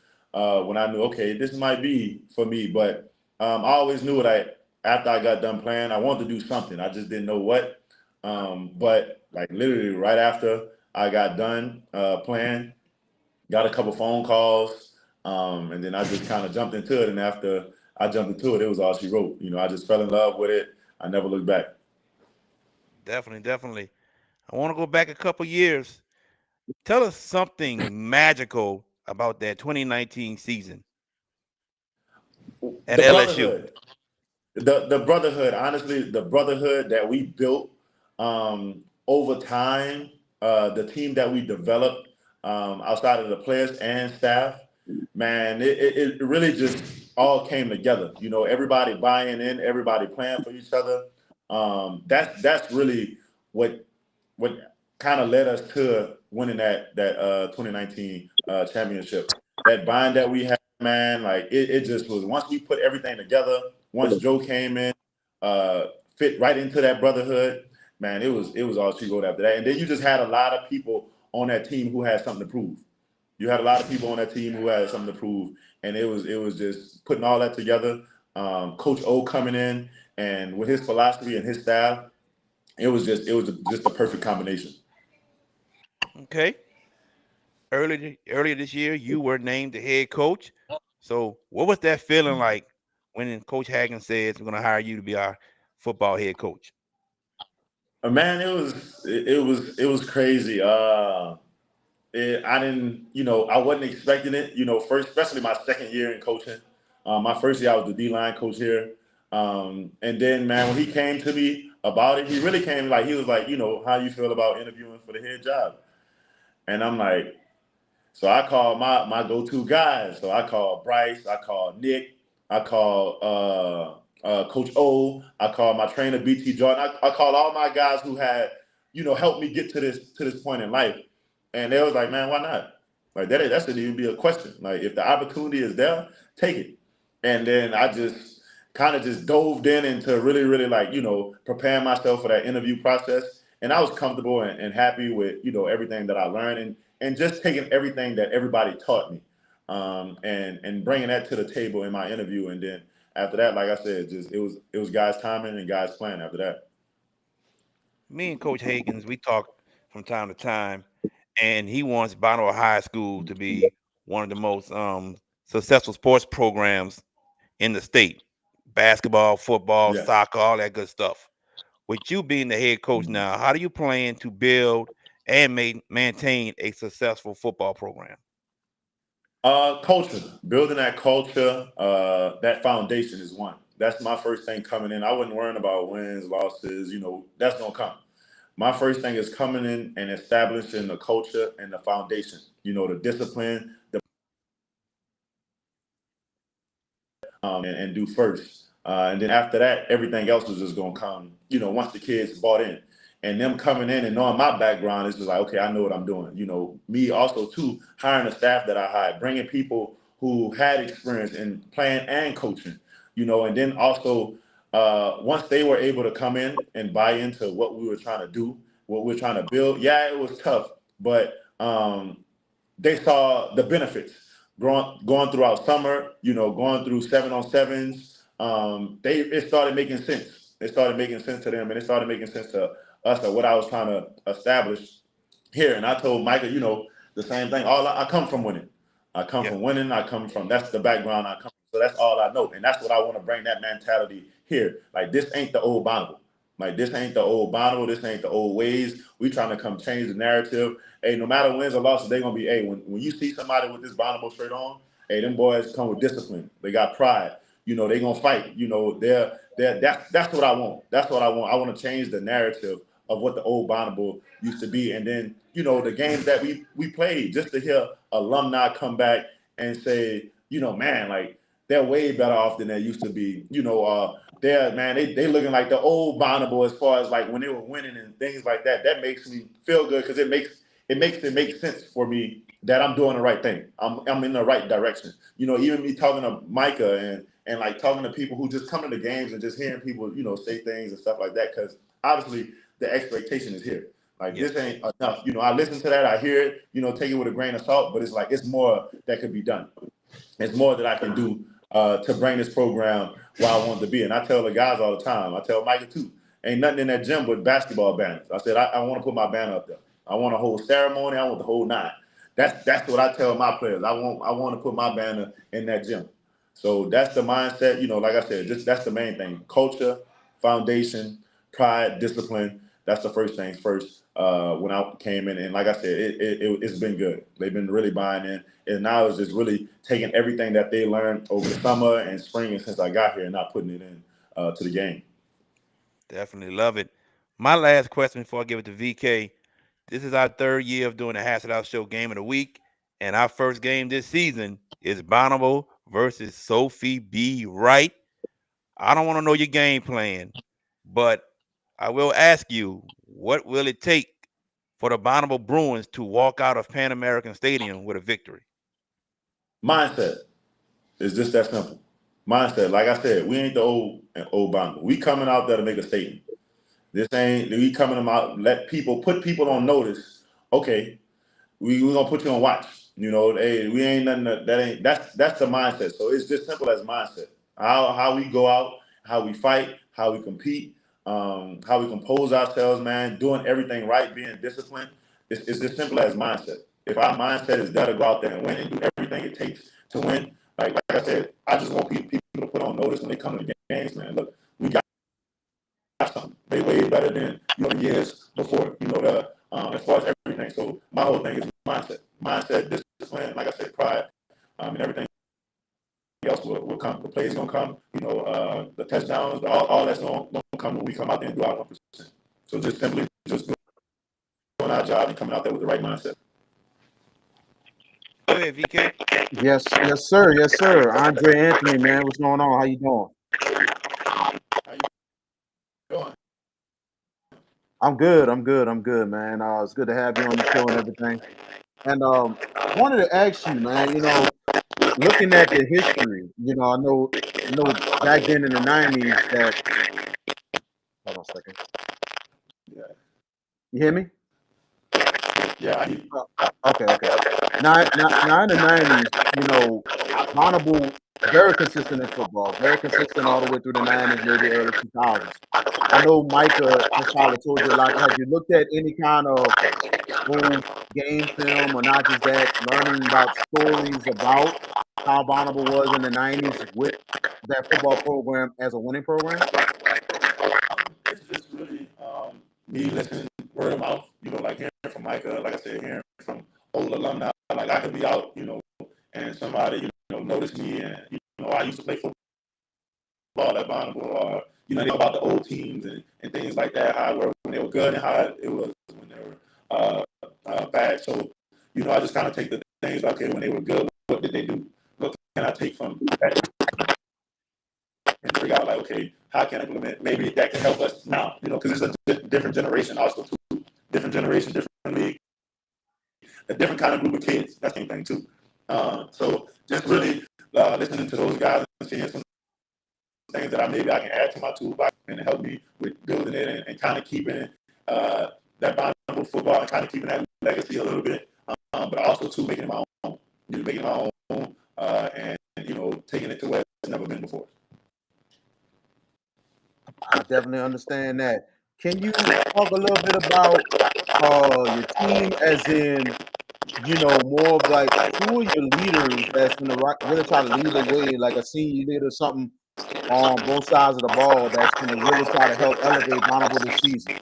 F: when I knew, okay, this might be for me. But I always knew after I got done playing, I wanted to do something. I just didn't know what. But like literally right after I got done playing, got a couple phone calls, and then I just kind of jumped into it. And after I jumped into it, it was all she wrote. You know, I just fell in love with it. I never looked back.
A: Definitely, definitely. I want to go back a couple years. Tell us something magical about that 2019 season at
F: The
A: LSU.
F: brotherhood. The brotherhood, honestly, the brotherhood that we built over time, the team that we developed outside of the players and staff, man, it really just all came together. You know, everybody buying in, everybody playing for each other. That's really what what kind of led us to winning that 2019 championship. That bind that we had, man, like it just was once we put everything together. Once Joe came in, uh, fit right into that brotherhood, man, it was all she wrote after that. And then you just had a lot of people on that team who had something to prove. You had a lot of people on that team who had something to prove, and it was just putting all that together. Coach O coming in and with his philosophy and his style, it was just a perfect combination.
A: Okay. Earlier this year, you were named the head coach. So, what was that feeling like when Coach Hagan says we're going to hire you to be our football head coach?
F: Man, it was crazy. I didn't, I wasn't expecting it. First, especially my second year in coaching. My first year, I was the D line coach here, and then man, when he came to me, about it. He really came like, he was like, you know, how you feel about interviewing for the head job? And I'm like, so I called my go-to guys. So I called Bryce, I called Nick, I called Coach O, I called my trainer BT Jordan. I called all my guys who had, you know, helped me get to this point in life. And they was like, man, why not? Like that shouldn't even be a question. Like if the opportunity is there, take it. And then I just kind of just dove in into really, really like, you know, preparing myself for that interview process. And I was comfortable and happy with, you know, everything that I learned and just taking everything that everybody taught me, and bringing that to the table in my interview. And then after that, like I said, just it was God's timing and God's plan after that.
A: Me and Coach Higgins, we talk from time to time, and he wants Bonnabel High School to be one of the most successful sports programs in the state. Basketball, football,
F: Yes.
A: soccer, all that good stuff. With you being the head coach now, how do you plan to build and maintain a successful football program?
F: Culture, building that culture, that foundation is one. That's my first thing coming in. I wasn't worrying about wins, losses, you know, that's gonna come. My first thing is coming in and establishing the culture and the foundation, you know, the discipline, and do first. And then after that, everything else is just gonna come, you know, once the kids bought in. And them coming in and knowing my background is just like, okay, I know what I'm doing. You know, me also too, hiring the staff that I hired, bringing people who had experience in playing and coaching, you know, and then also once they were able to come in and buy into what we were trying to do, what we're trying to build, yeah, it was tough, but they saw the benefits going throughout summer, you know, going through 7-on-7s. It started making sense. It started making sense to them, and it started making sense to us of what I was trying to establish here. And I told Micah, you know, the same thing. I come from winning. I come from winning. That's the background I come from. So that's all I know. And that's what I want to bring, that mentality here. Like, this ain't the old Bonnabel. Like, this ain't the old Bonnabel. This ain't the old ways. We trying to come change the narrative. Hey, no matter wins or losses, they're going to be, hey, when you see somebody with this Bonnabel shirt on, hey, them boys come with discipline. They got pride. You know, they going to fight. You know, that's what I want. That's what I want. I want to change the narrative of what the old Bonnabel used to be. And then, you know, the games that we played, just to hear alumni come back and say, you know, man, like, they're way better off than they used to be. You know, they looking like the old Bonnabel as far as like when they were winning and things like that. That makes me feel good because it makes it make sense for me that I'm doing the right thing. I'm in the right direction. You know, even me talking to Micah and like talking to people who just come to the games and just hearing people, you know, say things and stuff like that. Because obviously the expectation is here. Like, this ain't enough. You know, I listen to that, I hear it, you know, take it with a grain of salt, but it's like, it's more that could be done. It's more that I can do to bring this program where I want it to be. And I tell the guys all the time, I tell Micah too, ain't nothing in that gym but basketball banners. I said, I want to put my banner up there. I want a whole ceremony. I want the whole nine. That's what I tell my players. I want to put my banner in that gym. So that's the mindset. You know, like I said, that's the main thing: culture, foundation, pride, discipline. That's the first things first. When I came in, and like I said, it's been good. They've been really buying in, and now it's just really taking everything that they learned over the summer and spring and since I got here, and not putting it in to the game.
A: Definitely love it. My last question before I give it to VK. This is our third year of doing the Hash It Out Show Game of the Week, and our first game this season is Bonnabel versus Sophie B. Wright. I don't want to know your game plan, but I will ask you, what will it take for the Bonnabel Bruins to walk out of Pan American Stadium with a victory?
F: Mindset. It's just that simple. Mindset. Like I said, we ain't the old Bonnabel. We coming out there to make a statement. This ain't we coming out, put people on notice. Okay, we gonna put you on watch. You know, hey, we ain't nothing that's the mindset. So it's just simple as mindset. How we go out, how we fight, how we compete, how we compose ourselves, man, doing everything right, being disciplined. It's just simple as mindset. If our mindset is there to go out there and win and do everything it takes to win, like I said, I just want people to put on notice when they come to the games, man. Look, we got something. They way better than the years before. You know, as far as everything. So my whole thing is mindset, discipline. Like I said, pride, and everything else will come. The plays gonna come. You know, the touchdowns, all that's gonna come when we come out there and do our 1%. So just simply just doing our job and coming out there with the right mindset.
A: Go ahead, VK.
C: Yes, sir. Andre Anthony, man, what's going on? How you doing?
F: How you doing?
C: I'm good, man. It's good to have you on the show and everything. And wanted to ask you, man, looking at the history, I know back then in the 90s that hold on a second.
F: Yeah.
C: You hear me?
F: Yeah, I hear you.
C: Okay. Now in the 90s, Bonnabel very consistent in football, very consistent all the way through the 90s, maybe early 2000s. I know Micah has probably told you a lot. Have you looked at any kind of old game film or not just that, learning about stories about how Bonnabel was in the 90s with that football program as a winning program?
F: It's just really me listening word of mouth, like hearing from Micah, like I said, hearing from old alumni, like I could be out, and somebody, notice me and, I used to play football at Bonnabel, or, they know about the old teams and things like that, how it were when they were good and how it was when they were bad. So, I just kind of take the things like, okay, when they were good, what did they do? What can I take from that? And figure out, like, okay, how can I implement? Maybe that can help us now, because it's a different generation, also too. Different generation, different league, a different kind of group of kids. That's the same thing too. So just really listening to those guys and seeing some things that I can add to my toolbox and help me with building it and kind of keeping that Bonnabel football and kind of keeping that legacy a little bit, but also too making it my own, making it my own, and taking it to where it's never been before.
C: I definitely understand that. Can you talk a little bit about your team, as in, more of like who are your leaders that's going to really try to lead the way, like a senior leader or something on both sides of the ball that's going to really try to help elevate Bonnabel this season?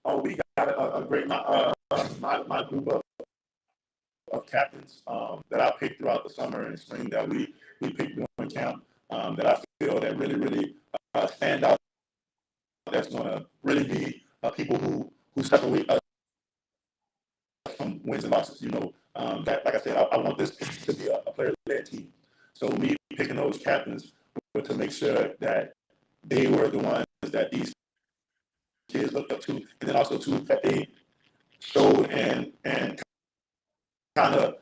F: Oh, we got a great my group of captains that I picked throughout the summer and spring that we picked during camp that I feel that really stand out. That's going to really be people who separate us from wins and losses. That, like I said, I want this to be a player-led team. So me picking those captains to make sure that they were the ones that these kids looked up to, and then also too that they showed and kind of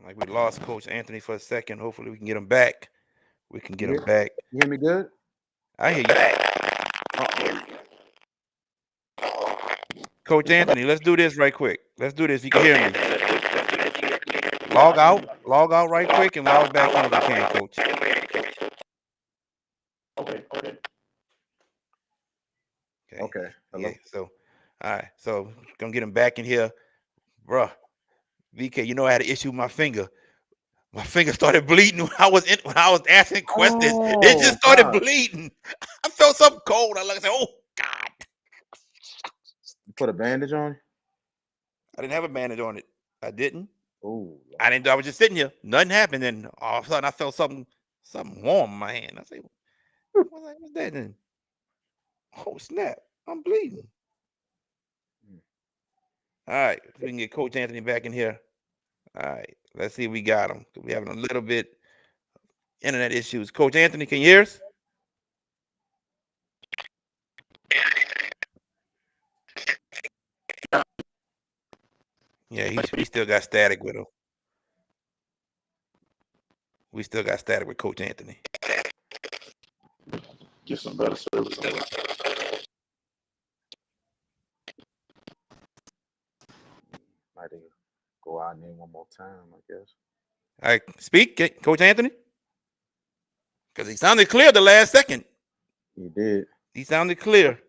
A: Like we lost Coach Anthony for a second. Hopefully we can get him back. We can get him back.
C: You hear me good?
A: I hear you. Coach Anthony, let's do this right quick. Let's do this. You can hear me. Log out right quick and log back in if you can, Coach.
C: Okay. Hello?
A: Yeah, so, all right. So, gonna get him back in here. Bruh, VK, I had an issue with my finger. My finger started bleeding when I was asking questions. It just started bleeding. I felt something cold. I looked and said, "Oh God!"
C: You put a bandage on?
A: I didn't have a bandage on it. I didn't.
C: Oh.
A: I didn't. I was just sitting here. Nothing happened, and all of a sudden I felt something warm in my hand. I said, "What's that then?" Oh snap! I'm bleeding. All right, we can get Coach Anthony back in here. All right, let's see if we got him. We're having a little bit internet issues. Coach Anthony, can you hear us? Yeah, we still got static with him. We still got static with Coach Anthony.
F: Get some better service.
C: Might go out and in one more time, I guess.
A: All right, speak, Coach Anthony. Because he sounded clear the last second.
C: He did.
A: He sounded clear.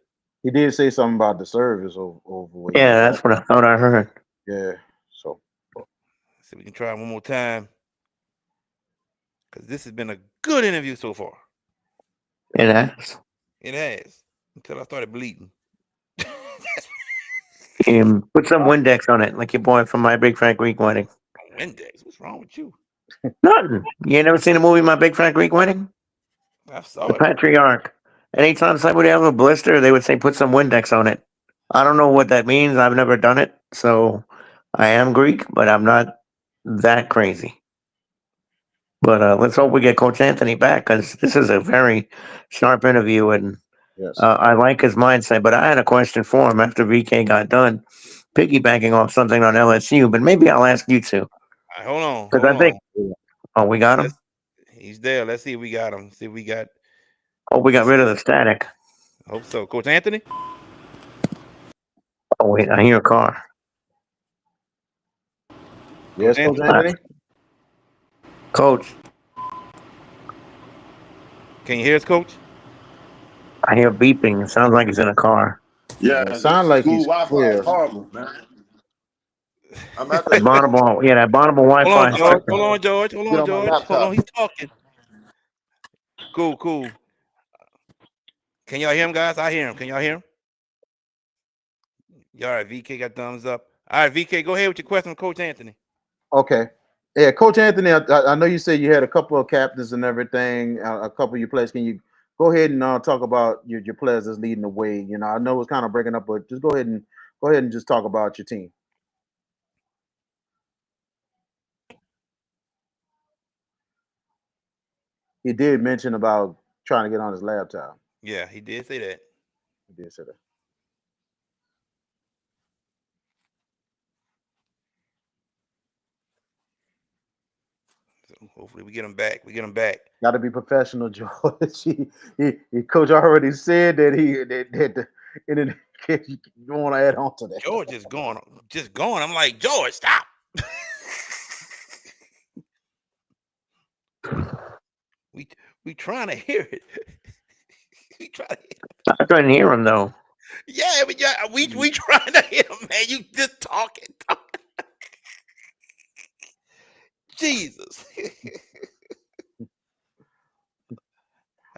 C: He did say something about the service over.
D: Yeah, that's what I thought I heard.
C: Yeah, so
A: we can try one more time. Because this has been a good interview so far.
D: It has.
A: It has. Until I started bleeding.
D: Put some Windex on it, like your boy from My Big Fat Greek Wedding.
A: Windex? What's wrong with you?
D: Nothing. You ain't never seen the movie My Big Fat Greek Wedding?
A: I saw
D: The
A: it.
D: patriarch. Anytime somebody would have a blister, they would say put some Windex on it. I don't know what that means. I've never done it, so I am Greek, but I'm not that crazy. But let's hope we get Coach Anthony back because this is a very sharp interview, and
C: Yes.
D: I like his mindset. But I had a question for him after VK got done, piggybacking off something on LSU. But maybe I'll ask you two
A: Right, hold on.
D: because I think. Oh, we got him.
A: He's there. Let's see if we got him. See if we got.
D: Oh, we got rid of the static.
A: I hope so. Coach Anthony?
D: Oh, wait, I hear a car.
C: Yes, Coach Anthony?
D: Coach.
A: Can you hear us, Coach?
D: I hear beeping. It sounds like he's in a car.
F: Yeah,
C: it sounds like he's
F: Wi-Fi
C: clear.
F: is horrible, man. I'm at the
D: Bonnabel, yeah, that Bonnabel Wi-Fi.
A: Hold on, George. Hold on, George. Hold on, he's talking. Cool. Can y'all hear him, guys? I hear him. Can y'all hear him? All right, VK got thumbs up. All right, VK, go ahead with your question, Coach Anthony.
C: Okay. Yeah, Coach Anthony, I know you said you had a couple of captains and everything, a couple of your players. Can you go ahead and talk about your players that's leading the way? You know, I know it's kind of breaking up, but just go ahead and just talk about your team. He did mention about trying to get on his laptop.
A: Yeah, he did say that.
C: He did say that.
A: So hopefully we get him back.
C: Got to be professional, George. He coach already said that you want to add on to that.
A: George is going. I'm like, George, stop. we trying to hear it. We trying to hear it.
D: I couldn't hear him though.
A: Yeah, but we trying to hear him, man. You just talking. Jesus.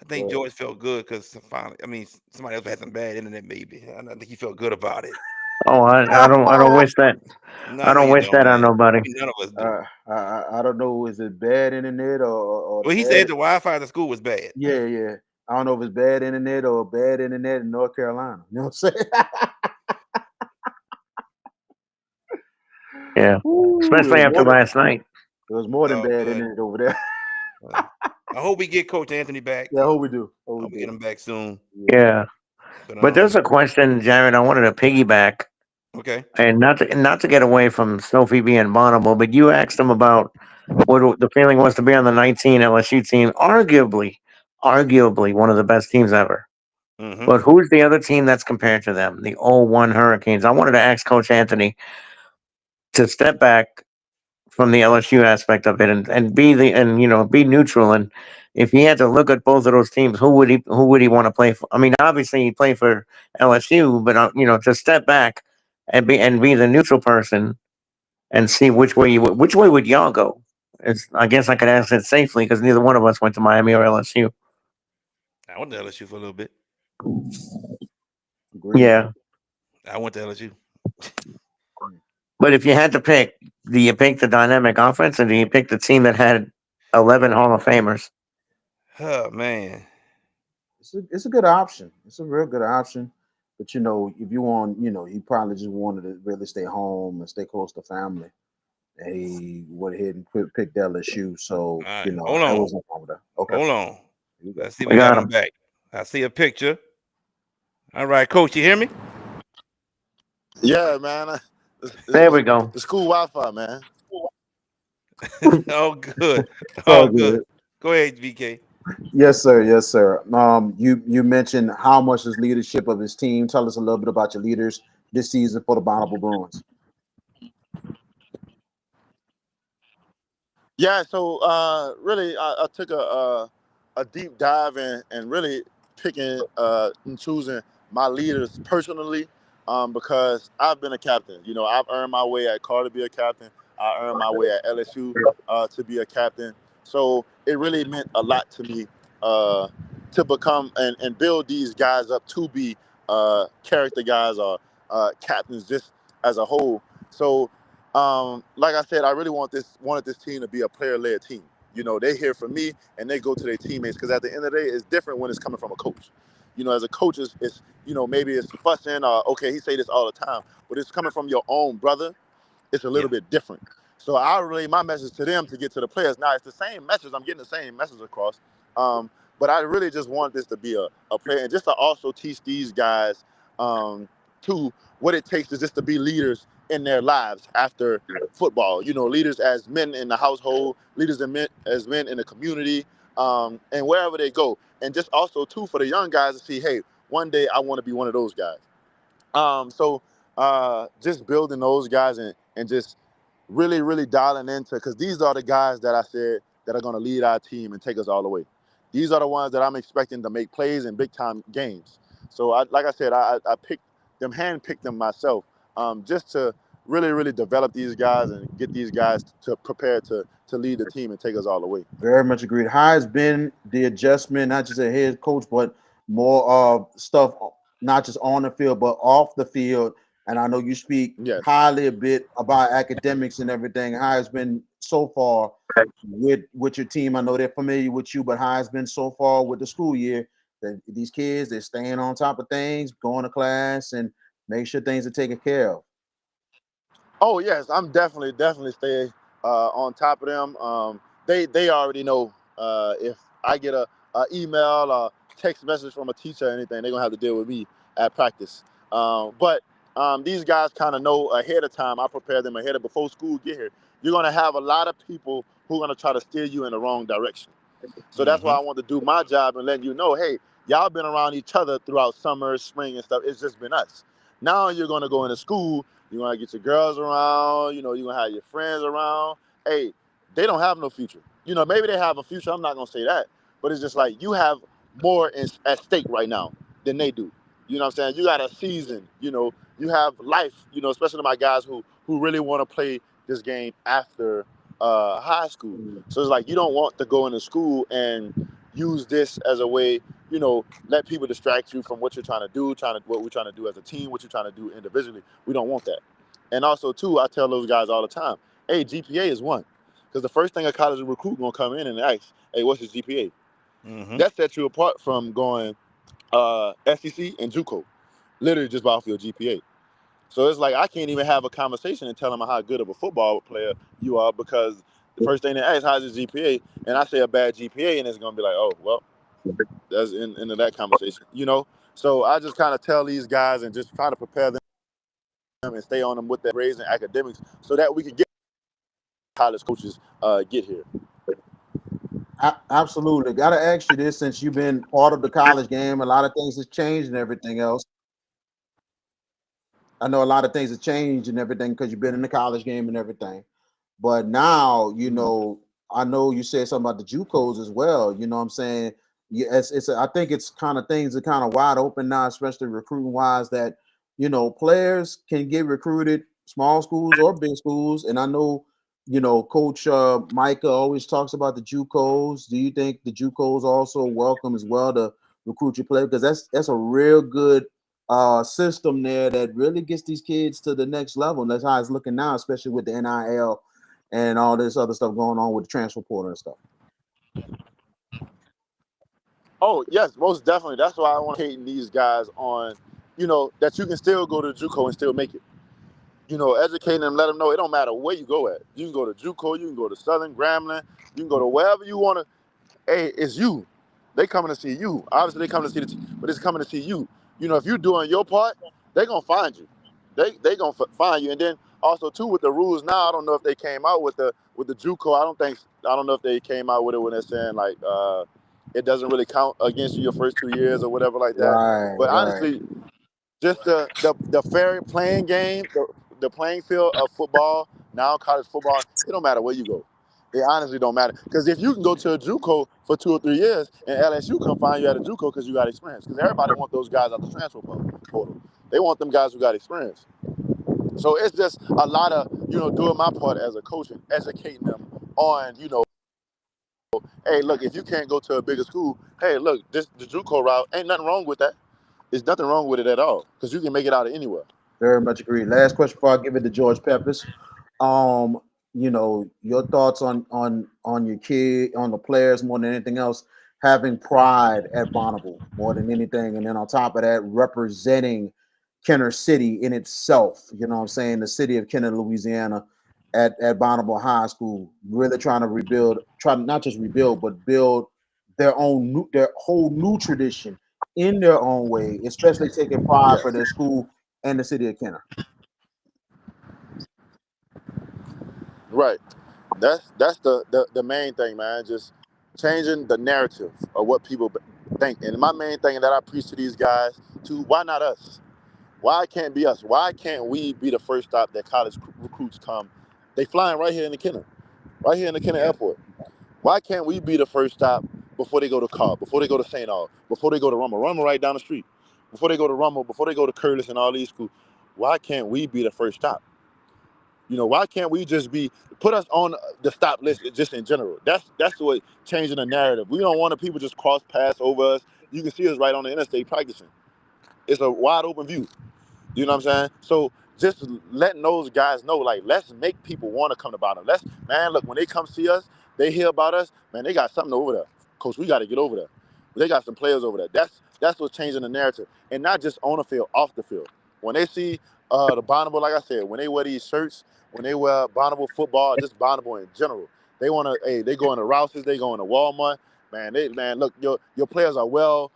A: I think George felt good because finally, somebody else had some bad internet, maybe. I think he felt good about it.
D: Oh, I don't wish that.
A: No,
D: I don't wish that on nobody.
A: None of us do.
C: I don't know. Is it bad internet or
A: well, he said the Wi-Fi at the school was bad.
C: Yeah. I don't know if it's bad internet or bad internet in North Carolina. You know what I'm saying?
D: Yeah, especially after last night.
C: It was more than bad internet over there.
A: I hope we get Coach Anthony back.
C: Yeah, I hope we do.
A: Hope we get him back soon.
D: Yeah. But there's a question, Jared, I wanted to piggyback.
A: Okay.
D: And not to get away from Sophie being Bonnabel, but you asked him about what the feeling was to be on the 19 LSU team, arguably one of the best teams ever.
A: Mm-hmm.
D: But who's the other team that's compared to them? The 01 Hurricanes. I wanted to ask Coach Anthony to step back from the LSU aspect of it and be neutral. And if he had to look at both of those teams, who would he want to play for? I mean, obviously he played for LSU, but to step back and be the neutral person and see which way would y'all go? I guess I could ask it safely because neither one of us went to Miami or LSU.
A: I went to LSU for a little bit.
D: Yeah,
A: I went to LSU.
D: But if you had to pick, do you pick the dynamic offense or do you pick the team that had 11 Hall of Famers?
A: Oh, man.
C: It's a good option. It's a real good option. But, if you want, he probably just wanted to really stay home and stay close to family. And he went ahead and picked LSU. So,
A: right.
C: that wasn't over there. Okay.
A: Hold on. Let's see if we got him back. I see a picture. All right, Coach, you hear me?
F: Yeah, man.
D: There we go.
F: The school Wi-Fi, man.
A: Oh, good. Oh, good. Go ahead, VK.
C: Yes, sir. You mentioned how much is leadership of his team. Tell us a little bit about your leaders this season for the Bonnabel Bruins.
F: Yeah, so really, I took a deep dive and really picking and choosing my leaders personally. Because I've been a captain. I've earned my way at Carter to be a captain. I earned my way at LSU to be a captain. So it really meant a lot to me to become and build these guys up to be character guys or captains just as a whole. So like I said, I really wanted this team to be a player-led team. They hear from me and they go to their teammates, because at the end of the day, it's different when it's coming from a coach. As a coach, it's maybe it's fussing, or okay, he say this all the time, but it's coming from your own brother. It's a little bit different. So I relay my message to them to get to the players. Now it's the same message. I'm getting the same message across. But I really just want this to be a player, and just to also teach these guys too, what it takes is just to be leaders in their lives after football. Leaders as men in the household, leaders as men in the community, and wherever they go. And just also too, for the young guys to see, hey, one day I want to be one of those guys. So just building those guys and just really, really dialing into, because these are the guys that I said that are going to lead our team and take us all the way. These are the ones that I'm expecting to make plays in big time games. So like I said, I handpicked them myself, just to really, really develop these guys and get these guys to prepare to lead the team and take us all the way.
C: Very much agreed. How has been the adjustment, not just a head coach, but more stuff, not just on the field, but off the field? And I know you speak highly a bit about academics and everything. How has been so far with your team? I know they're familiar with you, but how has been so far with the school year? That these kids, they're staying on top of things, going to class, and make sure things are taken care of.
F: Oh yes, I'm definitely stay on top of them. They already know, if I get a email or text message from a teacher or anything, they're gonna have to deal with me at practice. But these guys kind of know ahead of time. I prepare them ahead of before school get here. You're gonna have a lot of people who are gonna try to steer you in the wrong direction. So that's why I want to do my job and let you know, hey, y'all been around each other throughout summer, spring, and stuff. It's just been us. Now you're gonna go into school. You're gonna get your girls around. You're gonna have your friends around. Hey, they don't have no future. Maybe they have a future. I'm not gonna say that, but it's just like you have more at stake right now than they do. You know what I'm saying? You got a season. You have life. Especially my guys who really want to play this game after high school. So it's like you don't want to go into school and use this as a way, let people distract you from what you're trying to do, what we're trying to do as a team, what you're trying to do individually. We don't want that. And also too, I tell those guys all the time, hey, GPA is one. Because the first thing a college recruit gonna come in and ask, hey, what's his GPA? That sets you apart from going SEC and JUCO, literally just off your GPA. So it's like I can't even have a conversation and tell them how good of a football player you are, because the first thing they ask, how's your GPA? And I say a bad GPA, and it's going to be like, oh, well, that's into that conversation, So I just kind of tell these guys and just try to prepare them and stay on them with their grades and academics so that we can get college coaches get here.
C: Absolutely. Got to ask you this, since you've been part of the college game, a lot of things have changed and everything else. I know a lot of things have changed and everything because you've been in the college game and everything. But now, I know you said something about the JUCOs as well. You know what I'm saying? Yeah, I think it's kind of things are kind of wide open now, especially recruiting wise, that, players can get recruited, small schools or big schools. And I know, Coach Micah always talks about the JUCOs. Do you think the JUCOs also welcome as well to recruit your player? Because that's a real good system there that really gets these kids to the next level. And that's how it's looking now, especially with the NIL and all this other stuff going on with the transfer portal and stuff.
F: Oh, yes, most definitely. That's why I want to educate these guys on, that you can still go to JUCO and still make it. Educating them, let them know it don't matter where you go at. You can go to JUCO, you can go to Southern, Grambling, you can go to wherever you want to. Hey, it's you. They coming to see you. Obviously, they coming to see the team, but it's coming to see you. If you're doing your part, they going to find you. They going to find you. And then also, too, with the rules now, I don't know if they came out with the JUCO. I don't know if they came out with it when they're saying, like, it doesn't really count against you your first 2 years or whatever like that.
C: Right,
F: but honestly, just the fair playing game, the playing field of football, now college football, it don't matter where you go. It honestly don't matter. Because if you can go to a JUCO for 2 or 3 years and LSU come find you at a JUCO because you got experience. Because everybody want those guys out the transfer portal. They want them guys who got experience. So it's just a lot of, doing my part as a coach and educating them on, hey, look, if you can't go to a bigger school, hey, look, the JUCO route, ain't nothing wrong with that. There's nothing wrong with it at all, because you can make it out of anywhere.
C: Very much agree. Last question before I give it to George Peppers. You know, your thoughts on your kid, on the players more than anything else, having pride at Bonnabel more than anything, and then on top of that, representing Kenner City in itself. You know what I'm saying? The city of Kenner, Louisiana, at Bonnabel High School, really trying to rebuild, try to not just rebuild, but build their whole new tradition in their own way, especially taking pride
F: Yes.
C: for their school and the city of Kenner.
F: Right. That's the main thing, man. Just changing the narrative of what people think. And my main thing that I preach to these guys too, why not us? Why can't it be us? Why can't we be the first stop that college recruits come? They flying right here in the Kenner, right here in the Kenner Airport. Why can't we be the first stop before they go to Cobb, before they go to St. Aug, before they go to Rummel right down the street, before they go to Rummel, before they go to Curtis and all these schools? Why can't we be the first stop? You know, why can't we just put us on the stop list just in general? That's what changing the narrative. We don't want the people just cross paths over us. You can see us right on the interstate practicing. It's a wide open view. You know what I'm saying? So just letting those guys know, like, let's make people want to come to Bottom. Man, look, when they come see us, they hear about us, man, they got something over there. Coach, we got to get over there. They got some players over there. That's what's changing the narrative. And not just on the field, off the field. When they see the Bonnabel, like I said, when they wear these shirts, when they wear Bonnabel football, just Bonnabel in general, they want to, hey, they go into Rouse's, they go into Walmart. Man, look, your players are well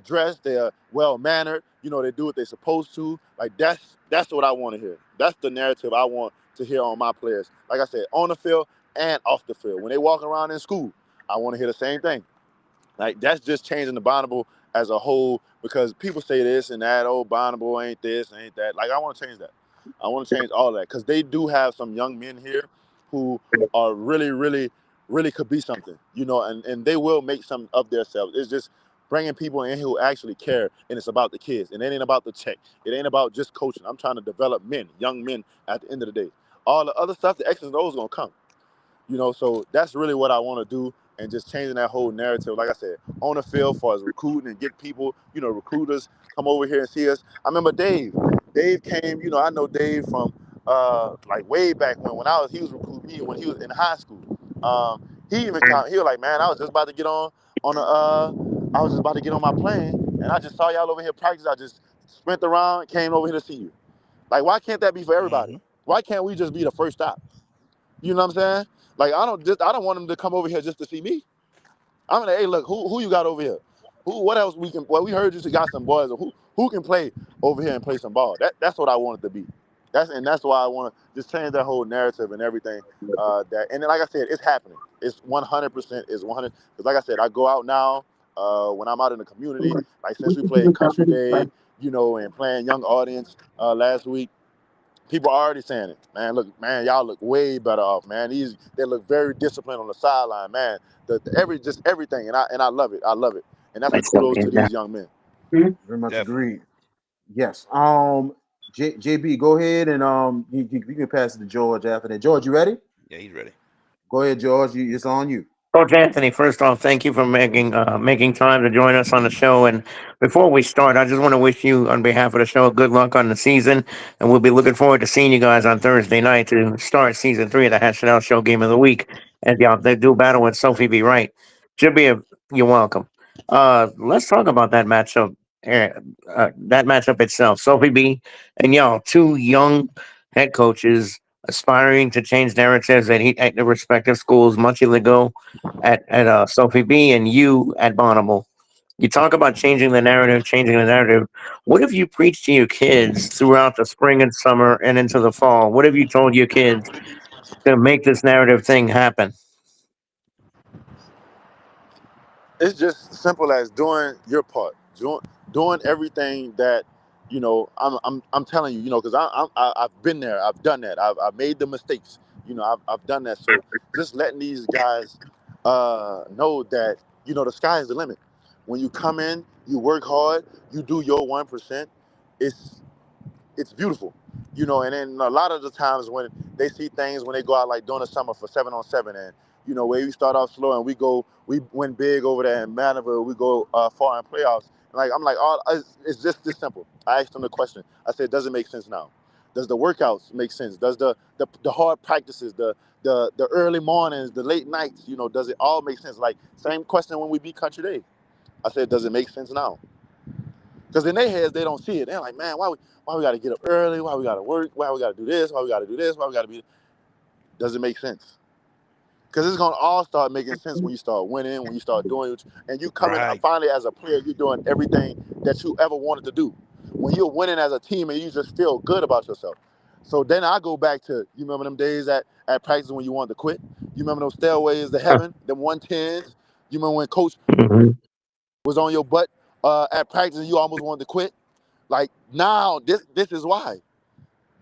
F: dressed, they're well mannered. You know, they do what they're supposed to. Like that's what I want to hear. That's the narrative I want to hear on my players. Like I said, on the field and off the field. When they walk around in school, I want to hear the same thing. Like that's just changing the Bonnabel as a whole, because people say this and that, oh, Bonnabel ain't this, ain't that. Like I want to change that. I want to change all of that, because they do have some young men here who are really, really, really could be something, you know, and they will make something of themselves. It's just bringing people in who actually care, and it's about the kids, and it ain't about the check. It ain't about just coaching. I'm trying to develop men, young men at the end of the day. All the other stuff, the X's and O's gonna come. You know, so that's really what I want to do, and just changing that whole narrative. Like I said, on the field for as recruiting and get people, you know, recruiters come over here and see us. I remember Dave. Dave came, you know, I know Dave from like way back when he was recruiting me when he was in high school. He even he was like, man, I was just about to get on I was just about to get on my plane, and I just saw y'all over here practice. I just sprinted around, came over here to see you. Like, why can't that be for everybody? Why can't we just be the first stop? You know what I'm saying? Like I don't want them to come over here just to see me. I'm like, hey, look, who you got over here? What else we can? Well, we heard you got some boys. Who can play over here and play some ball? That's what I want it to be. That's why I want to just change that whole narrative and everything. And then, like I said, it's happening. It's 100%. It's 100. Because like I said, I go out now when I'm out in the community. Like since we played Country Day, you know, and playing young audience last week. People are already saying it, man. Look, man, y'all look way better off, man. They look very disciplined on the sideline, man. Just everything, and I love it. I love it, and that's a kudos to these young men.
C: Very much agreed. Yes. JB, go ahead and you can pass it to George after that. George, you ready?
A: Yeah, he's ready.
C: Go ahead, George. It's on you.
D: Coach Anthony, first off, thank you for making time to join us on the show. And before we start, I just want to wish you, on behalf of the show, good luck on the season. And we'll be looking forward to seeing you guys on Thursday night to start season 3 of the Hash It Out Show Game of the Week. And yeah, they do battle with Sophie B. Wright. You're welcome. Let's talk about that matchup. That matchup itself, Sophie B. and y'all, two young head coaches aspiring to change narratives at their respective schools. Much ago at Sophie B and you at Bonnabel. You talk about changing the narrative. What have you preached to your kids throughout the spring and summer and into the fall? What have you told your kids to make this narrative thing happen?
F: It's just simple as doing your part, doing everything that, you know. I'm telling you, you know, because I've been there, I've done that, I've made the mistakes, you know, I've done that. So just letting these guys know that, you know, the sky is the limit. When you come in, you work hard, you do your 1%. It's beautiful, you know. And then a lot of the times when they see things when they go out like during the summer for 7-on-7, and you know where we start off slow and we win big over there in Bonnabel, we go far in playoffs. And like I'm like, oh, it's just this simple. I asked them the question. I said, does it make sense now? Does the workouts make sense? Does the hard practices, the early mornings, the late nights, does it all make sense? Like same question when we beat Country Day. I said, does it make sense now? Because in their heads, they don't see it. They're like, man, why we got to get up early? Why we got to work? Why we got to do this? Why we got to do this? Why we got to be? Does it make sense? Because it's gonna all start making sense when you start winning, when you start doing, and you come in finally as a player, you're doing everything that you ever wanted to do. When you're winning as a team and you just feel good about yourself. So then I go back to, you remember them days at practice when you wanted to quit? You remember those stairways to heaven, them 110s? You remember when coach was on your butt at practice and you almost wanted to quit? Like now, this is why.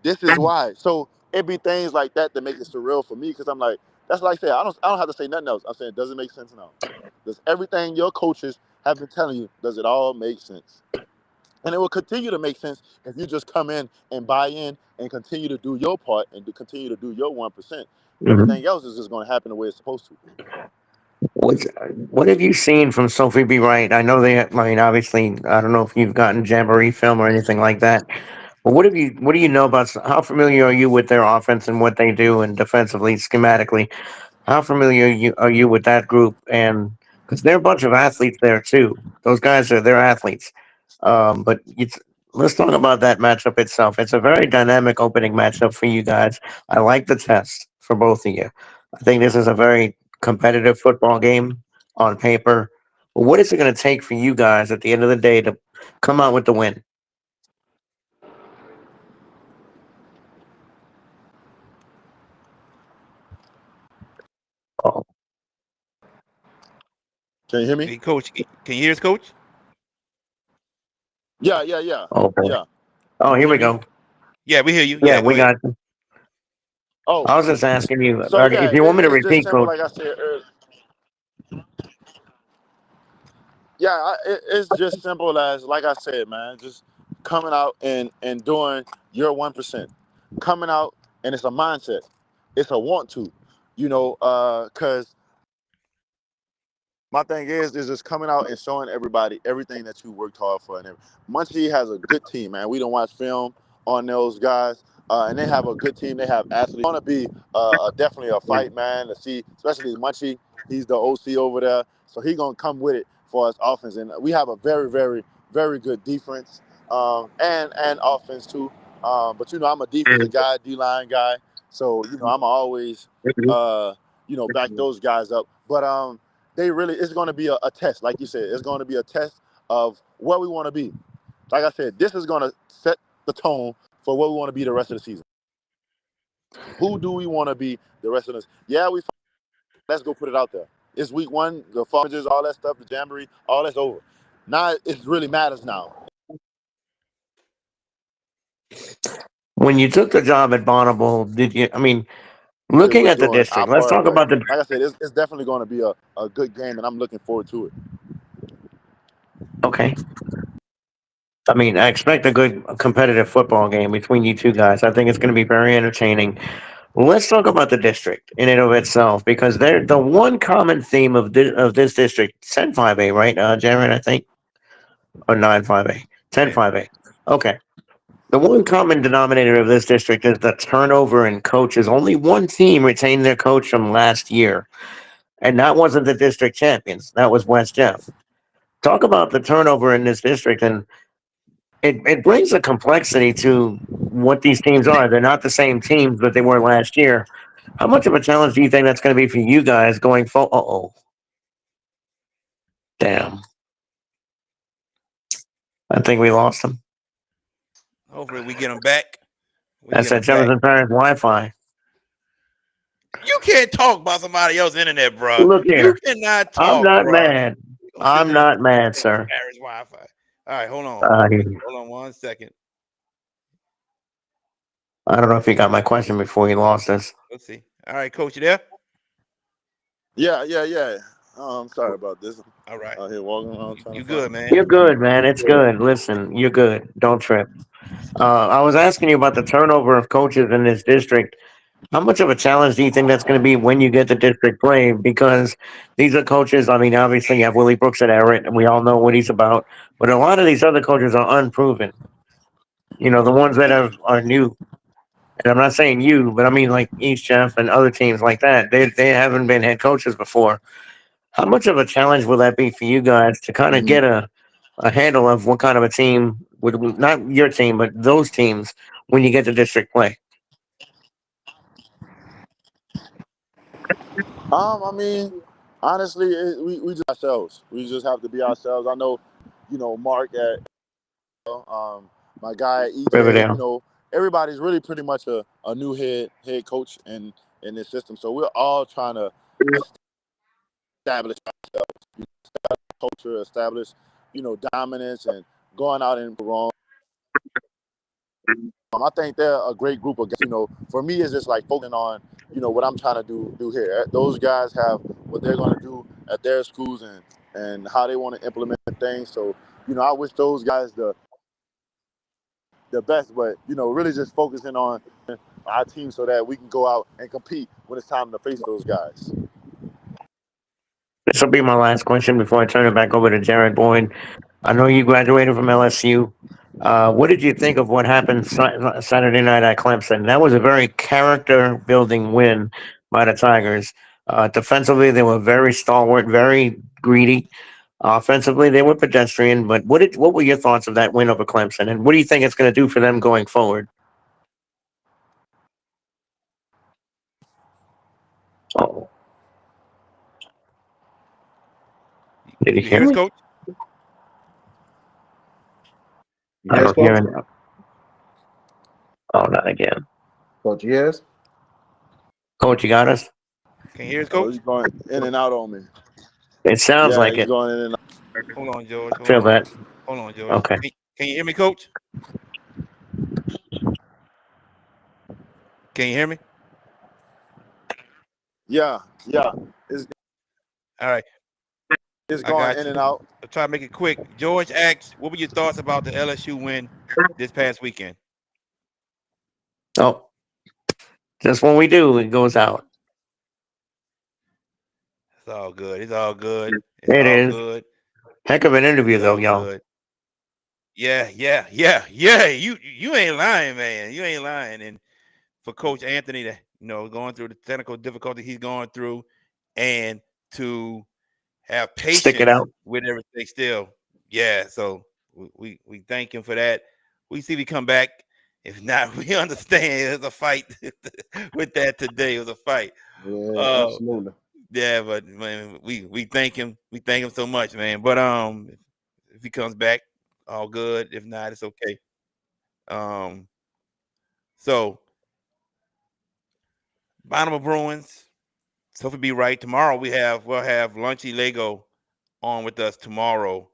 F: This is why. So it be things like that that make it surreal for me because I'm like, that's like I said, I don't have to say nothing else. I'm saying, does it make sense now? Does everything your coaches have been telling you, does it all make sense? And it will continue to make sense if you just come in and buy in and continue to do your part and to continue to do your 1%. Everything else is just going to happen the way it's supposed to.
D: What have you seen from Sophie B. Wright? I know I mean, obviously, I don't know if you've gotten Jamboree film or anything like that. But what do you know about? How familiar are you with their offense and what they do, and defensively, schematically? How familiar are you with that group? And because they're a bunch of athletes there too. Those guys they're athletes. But let's talk about that matchup itself. It's a very dynamic opening matchup for you guys. I like the test for both of you. I think this is a very competitive football game on paper. But what is it going to take for you guys at the end of the day to come out with the win? Oh,
F: Can you hear me?
A: Hey, Coach, can you hear us, Coach?
F: Yeah.
D: okay.
F: Yeah.
D: Oh,
F: You
D: here
F: hear
D: we
F: me?
D: go.
A: Yeah, we hear you.
D: Yeah,
A: Yeah, go
D: we
A: ahead.
D: got you.
F: Oh,
D: I was just asking you
F: so yeah,
D: if you want me to
F: it's just
D: repeat,
F: simple,
D: Coach.
F: like I said earlier. Yeah, it's just simple as, like I said, man, just coming out and doing your 1%. Coming out, and it's a mindset. It's a want to, because my thing is just coming out and showing everybody everything that you worked hard for. And Muncie has a good team, man. We don't watch film on those guys, and they have a good team. They have athletes. It's gonna be definitely a fight, man. To see, especially Muncie. He's the OC over there, so he's gonna come with it for us offense. And we have a very, very, very good defense and offense too. But I'm a defensive guy, D-line guy, so I'm always back those guys up. But it's going to be a test, like you said. It's going to be a test of where we want to be. Like I said, this is going to set the tone for what we want to be the rest of the season. Who do we want to be the rest of this? Yeah, let's go put it out there. It's week one, the farmages, all that stuff, the jamboree, all that's over. Now it really matters now.
D: When you took the job at Bonnabel, did you? I mean, looking
F: We're
D: at the
F: doing our
D: district, let's
F: part,
D: talk
F: but
D: about the.
F: like I said, it's definitely going to be a good game, and I'm looking forward to it.
D: Okay. I mean, I expect a good competitive football game between you two guys. I think it's going to be very entertaining. Let's talk about the district in and of itself because they're the one common theme of this district. 10-5A, right, Jared? I think, or 9-5A, 10-5A. Okay. The one common denominator of this district is the turnover in coaches. Only one team retained their coach from last year, and that wasn't the district champions. That was West Jeff. Talk about the turnover in this district, and it brings a complexity to what these teams are. They're not the same teams that they were last year. How much of a challenge do you think that's going to be for you guys going forward? Oh, damn. I think we lost them.
A: Hopefully, we get them back.
D: That's that Jefferson Parish Wi-Fi.
A: You can't talk about somebody else's internet, bro.
D: Look
A: You
D: here.
A: cannot
D: I'm
A: talk,
D: not
A: bro.
D: mad. I'm not mad, sir.
A: Paris Wi-Fi. All right, hold on.
D: Uh,
A: Hold on 1 second.
D: I don't know if you got my question before you lost us.
A: Let's see. All right, Coach, you there?
F: Yeah. I'm sorry about this.
A: All right.
F: Out here walking around trying
A: You
F: to find
A: good,
F: it.
A: man?
D: You're good, man. It's good. Listen, you're good. Don't trip. I was asking you about the turnover of coaches in this district. How much of a challenge do you think that's going to be when you get to district play? Because these are coaches. I mean, obviously, you have Willie Brooks at Everett, and we all know what he's about. But a lot of these other coaches are unproven. The ones that are new. And I'm not saying you, but I mean like East Jeff and other teams like that. They haven't been head coaches before. How much of a challenge will that be for you guys to kind of get a handle of what kind of a team would, not your team, but those teams when you get to district play?
G: I mean, honestly, we just ourselves. We just have to be ourselves. I know, Mark at my guy EJ.
D: Riverdale.
G: Everybody's really pretty much a new head coach in this system. So we're all trying to establish ourselves, culture, establish, dominance, and going out and wrong. I think they're a great group of guys. For me, it's just like focusing on, what I'm trying to do here. Those guys have what they're going to do at their schools and how they want to implement things. So, I wish those guys the best, but, really just focusing on our team so that we can go out and compete when it's time to face those guys.
D: This will be my last question before I turn it back over to Jared Boyd. I know you graduated from LSU. What did you think of what happened Saturday night at Clemson? That was a very character building win by the Tigers. Defensively, they were very stalwart, very greedy. Offensively, they were pedestrian. But what were your thoughts of that win over Clemson, and what do you think it's going to do for them going forward? Oh, did you hear
A: us,
D: me?
A: Coach?
C: You
D: I
C: hear us,
D: don't hear
C: Coach?
D: it. Oh, not again.
C: Coach, you hear us?
D: Coach, you got us?
A: Can you hear us,
G: Oh,
A: Coach?
G: he's going in and out on me.
D: It sounds
G: Yeah,
D: like
G: he's
D: it.
G: going in and out.
A: Hold on, George.
D: I
A: Hold
D: feel
A: on.
D: that.
A: Hold on, George.
D: Okay.
A: Can you hear me, Coach? Can you hear me?
G: Yeah. It's
A: All right.
G: it's
A: I
G: going
A: got
G: in
A: you.
G: and out.
A: I'll try to make it quick. George asked, what were your thoughts about the LSU win this past weekend?
D: Oh, just when we do, it goes out.
A: It's all good. It's all good. It's
D: It
A: all
D: is.
A: good.
D: Heck of an interview,
A: It's
D: though,
A: all
D: y'all.
A: good. Yeah. You ain't lying, man. You ain't lying. And for Coach Anthony to, going through the technical difficulty he's going through and to have
D: Stick it
A: patience
D: out.
A: with everything still. Yeah. So we thank him for that. We see if he come back. If not, we understand it's a fight with that today. It was a fight.
C: Yeah, absolutely.
A: Yeah, but man, we thank him. We thank him so much, man. But if he comes back, all good. If not, it's okay. So Bonnabel Bruins, Sophie be right. Tomorrow we'll have Lunchy Lego on with us tomorrow.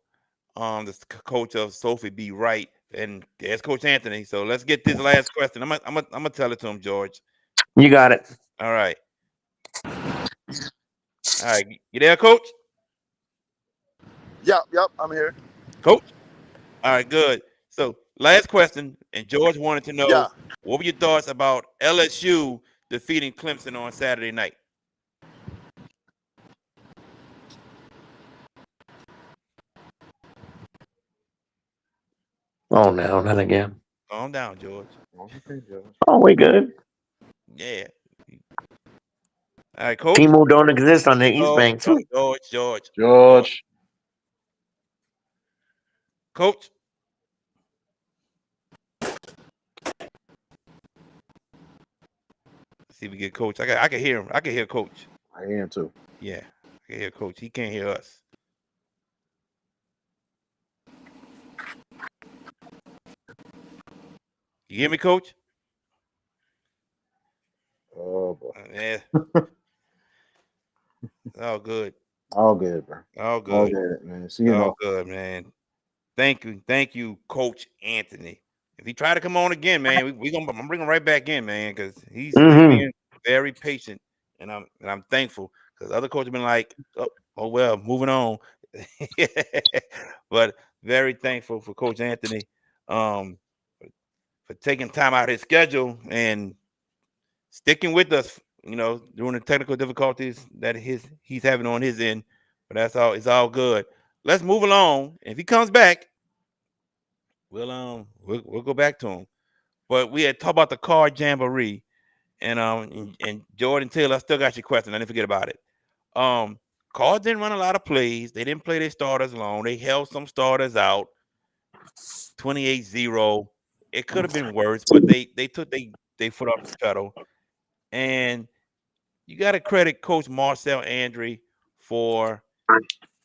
A: The coach of Sophie be right, and there's Coach Anthony. So let's get this last question. I'm gonna tell it to him, George.
D: You got it.
A: All right. All right. You there, Coach?
G: Yep, I'm here.
A: Coach? All right, good. So last question, and George wanted to know
G: Yeah.
A: what were your thoughts about LSU defeating Clemson on Saturday night?
D: Oh, no, not again.
A: Calm down, George.
C: Okay, George.
D: Oh, we good.
A: Yeah. All right, Coach.
D: T-Move don't exist on the East
A: Oh,
D: Bank, too.
A: George.
C: George.
A: Coach. See if we get Coach. I can hear him. I can hear Coach.
C: I am too.
A: Yeah, I can hear Coach. He can't hear us. You hear me, Coach?
C: Oh boy.
A: Yeah. All good.
C: All good, bro.
A: All good.
C: All good, man. So,
A: All good, man. Thank you, Coach Anthony. If he try to come on again, man, I'm bring him right back in, man, because he's being very patient, and I'm thankful because other coaches have been like, oh well, moving on. But very thankful for Coach Anthony, for taking time out of his schedule and sticking with us, during the technical difficulties that he's having on his end. But that's all. It's all good. Let's move along. If he comes back, we'll go back to him. But we had talked about the card jamboree, and Jordan Taylor, I still got your question. I didn't forget about it. Cards didn't run a lot of plays. They didn't play their starters long. They held some starters out. 28-0. It could have been worse, but they took they foot off the pedal. And you got to credit Coach Marcel Andre for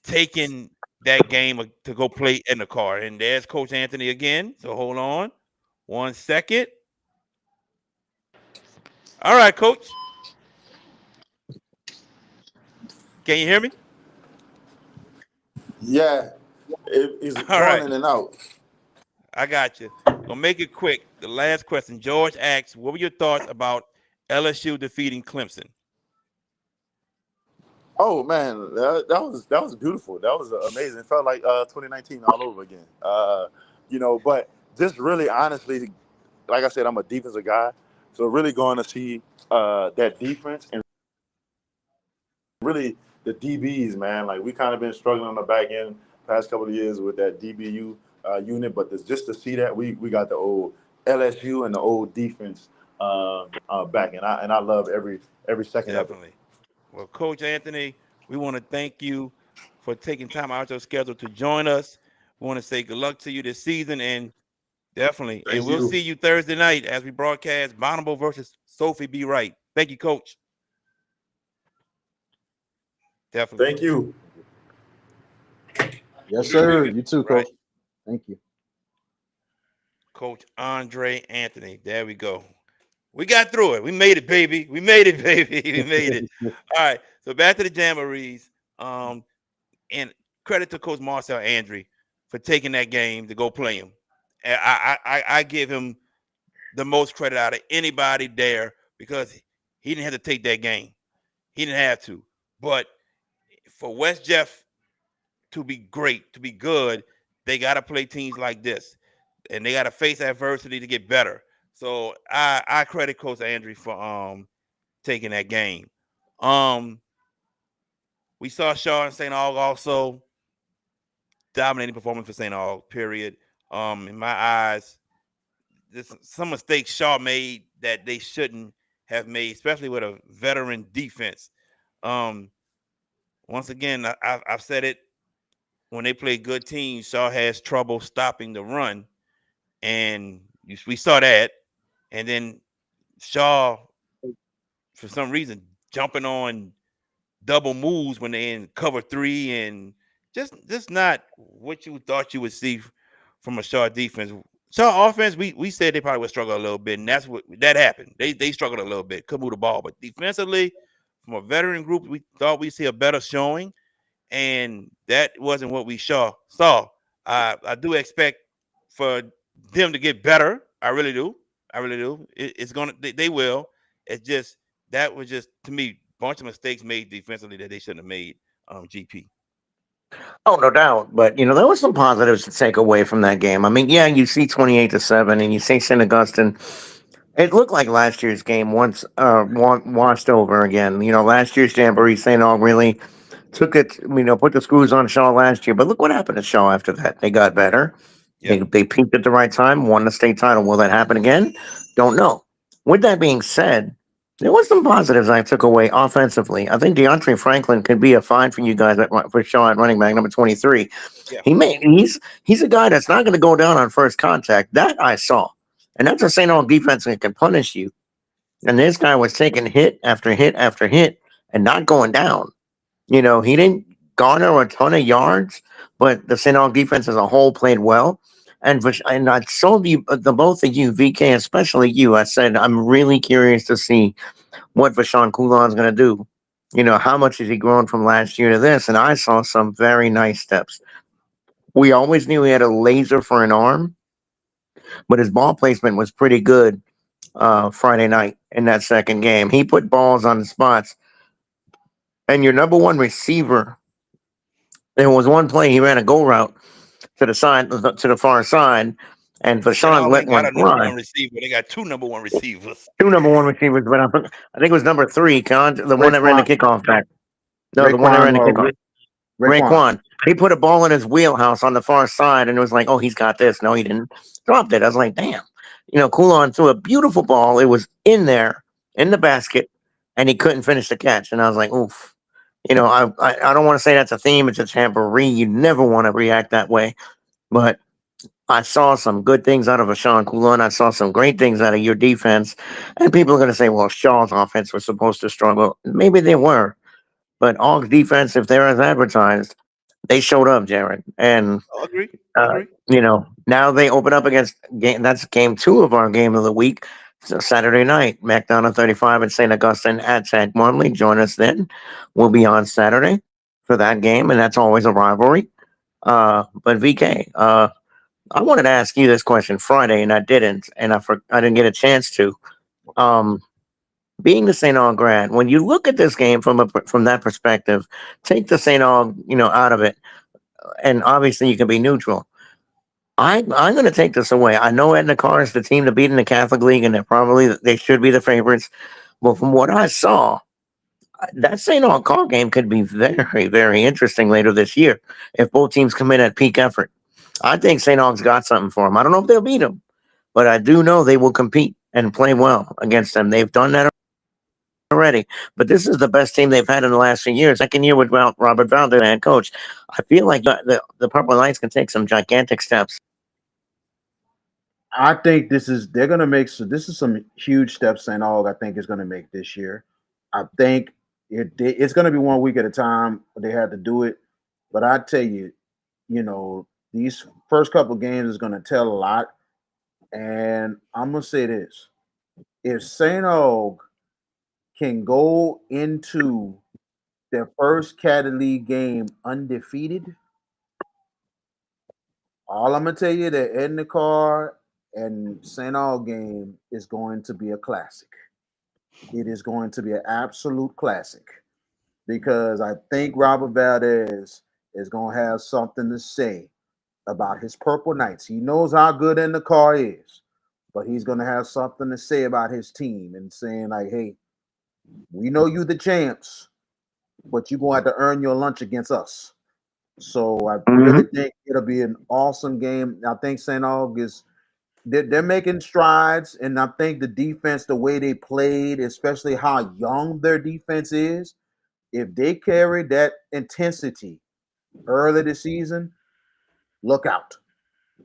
A: taking that game to go play in the car. And there's Coach Anthony again. So hold on 1 second. All right, Coach. Can you hear me?
G: Yeah, it's
A: All
G: going
A: right.
G: in and out.
A: I got you. Gonna make it quick. The last question. George asks, what were your thoughts about LSU defeating Clemson?
G: Oh man, that was beautiful. That was amazing. It felt like 2019 all over again. But just really honestly, like I said, I'm a defensive guy, so really going to see that defense and really the DBs, man. Like we kind of been struggling on the back end past couple of years with that DBU unit, but just to see that we got the old LSU and the old defense back, and I love every second of it.
A: Definitely. Well, Coach Anthony, we want to thank you for taking time out of your schedule to join us. We want to say good luck to you this season, and definitely, and we'll see you Thursday night as we broadcast Bonnabel versus Sophie B. Wright. Thank you, Coach. Definitely.
G: Thank you.
C: Yes, sir. You too, Coach. Right. Thank you.
A: Coach Andre Anthony. There we go. We got through it. We made it, baby. We made it, baby. We made it. All right. So back to the Jamborees. And credit to Coach Marcel Andre for taking that game to go play him. And I give him the most credit out of anybody there because he didn't have to take that game. He didn't have to. But for West Jeff to be great, to be good, they got to play teams like this. And they got to face adversity to get better. So I credit Coach Andre for taking that game. We saw Shaw and St. Aug also dominating performance for St. Aug, period. In my eyes, there's some mistakes Shaw made that they shouldn't have made, especially with a veteran defense. Once again, I've said it, when they play good teams, Shaw has trouble stopping the run. And we saw that. And then Shaw, for some reason, jumping on double moves when they're in cover 3 and just not what you thought you would see from a Shaw defense. Shaw offense, we said they probably would struggle a little bit, and that's what that happened. They struggled a little bit, couldn't move the ball. But defensively, from a veteran group, we thought we'd see a better showing, and that wasn't what we saw. I do expect for them to get better. I really do. It's gonna. They will. It's just that was just, to me, a bunch of mistakes made defensively that they shouldn't have made. GP.
D: Oh, no doubt. But there was some positives to take away from that game. I mean, yeah, you see 28-7, and you see St. Augustine. It looked like last year's game once washed over again. Last year's Jamboree, St. Aug really took it. Put the screws on Shaw last year. But look what happened to Shaw after that. They got better. Yep. They peaked at the right time, won the state title. Will that happen again? Don't know. With that being said, there was some positives I took away offensively. I think DeAndre Franklin could be a find for you guys for Shaw at running back number 23. Yeah. He's a guy that's not going to go down on first contact. That I saw. And that's a St. Aug defense that can punish you. And this guy was taking hit after hit after hit and not going down. He didn't garner a ton of yards, but the St. Aug defense as a whole played well. And I told you, the both of you, VK, especially you, I said, I'm really curious to see what Vashon Coulon's going to do. How much has he grown from last year to this? And I saw some very nice steps. We always knew he had a laser for an arm, but his ball placement was pretty good Friday night in that second game. He put balls on the spots. And your number one receiver, there was one play, he ran a go route to the side, to the far side, and Vashon let one fly.
A: They got two number one receivers.
D: Two number one receivers, but I think it was number 3, the one that ran the kickoff back. No, the one that ran the kickoff. Raekwon. He put a ball in his wheelhouse on the far side, and it was like, oh, he's got this. No, he didn't. Dropped it. I was like, damn. Coulon threw a beautiful ball. It was in there in the basket, and he couldn't finish the catch. And I was like, oof. I don't want to say that's a theme. It's a tambourine. You never want to react that way. But I saw some good things out of a Sean Coulon. I saw some great things out of your defense. And people are going to say, well, Shaw's offense was supposed to struggle. Maybe they were. But Aug's defense, if they're as advertised, they showed up, Jared. And
A: I agree. I agree.
D: Now they open up against that's game 2 of our game of the week. So Saturday night, McDonough 35 at St. Augustine at St. Marley. Join us then. We'll be on Saturday for that game, and that's always a rivalry. But VK, I wanted to ask you this question Friday, and I didn't, and I didn't get a chance to. Being the St. Aug grad, when you look at this game from that perspective, take the St. Aug out of it, and obviously you can be neutral. I'm going to take this away. I know Edna Carr is the team to beat in the Catholic League, and they should be the favorites. But from what I saw, that St. Aug Carr game could be very, very interesting later this year if both teams come in at peak effort. I think St. Aug's got something for them. I don't know if they'll beat them, but I do know they will compete and play well against them. They've done that already. But this is the best team they've had in the last few years. Second year with Robert Valdez, head coach. I feel like the Purple Knights can take some gigantic steps.
C: I think they're going to make this is some huge steps St. Aug I think is going to make this year. I think it's going to be 1 week at a time. They had to do it, but I tell you, these first couple games is going to tell a lot. And I'm going to say this: if St. Aug can go into their first Caddy League game undefeated, all I'm going to tell you that Edna Carr and St. Aug game is going to be a classic. It is going to be an absolute classic because I think Robert Valdez is going to have something to say about his Purple Knights. He knows how good Edna Carr is, but he's going to have something to say about his team and saying like, hey, we know you the champs, but you're going to have to earn your lunch against us. So I really think it'll be an awesome game. I think St. Aug they're making strides, and I think the defense, the way they played, especially how young their defense is, if they carry that intensity early this season, look out.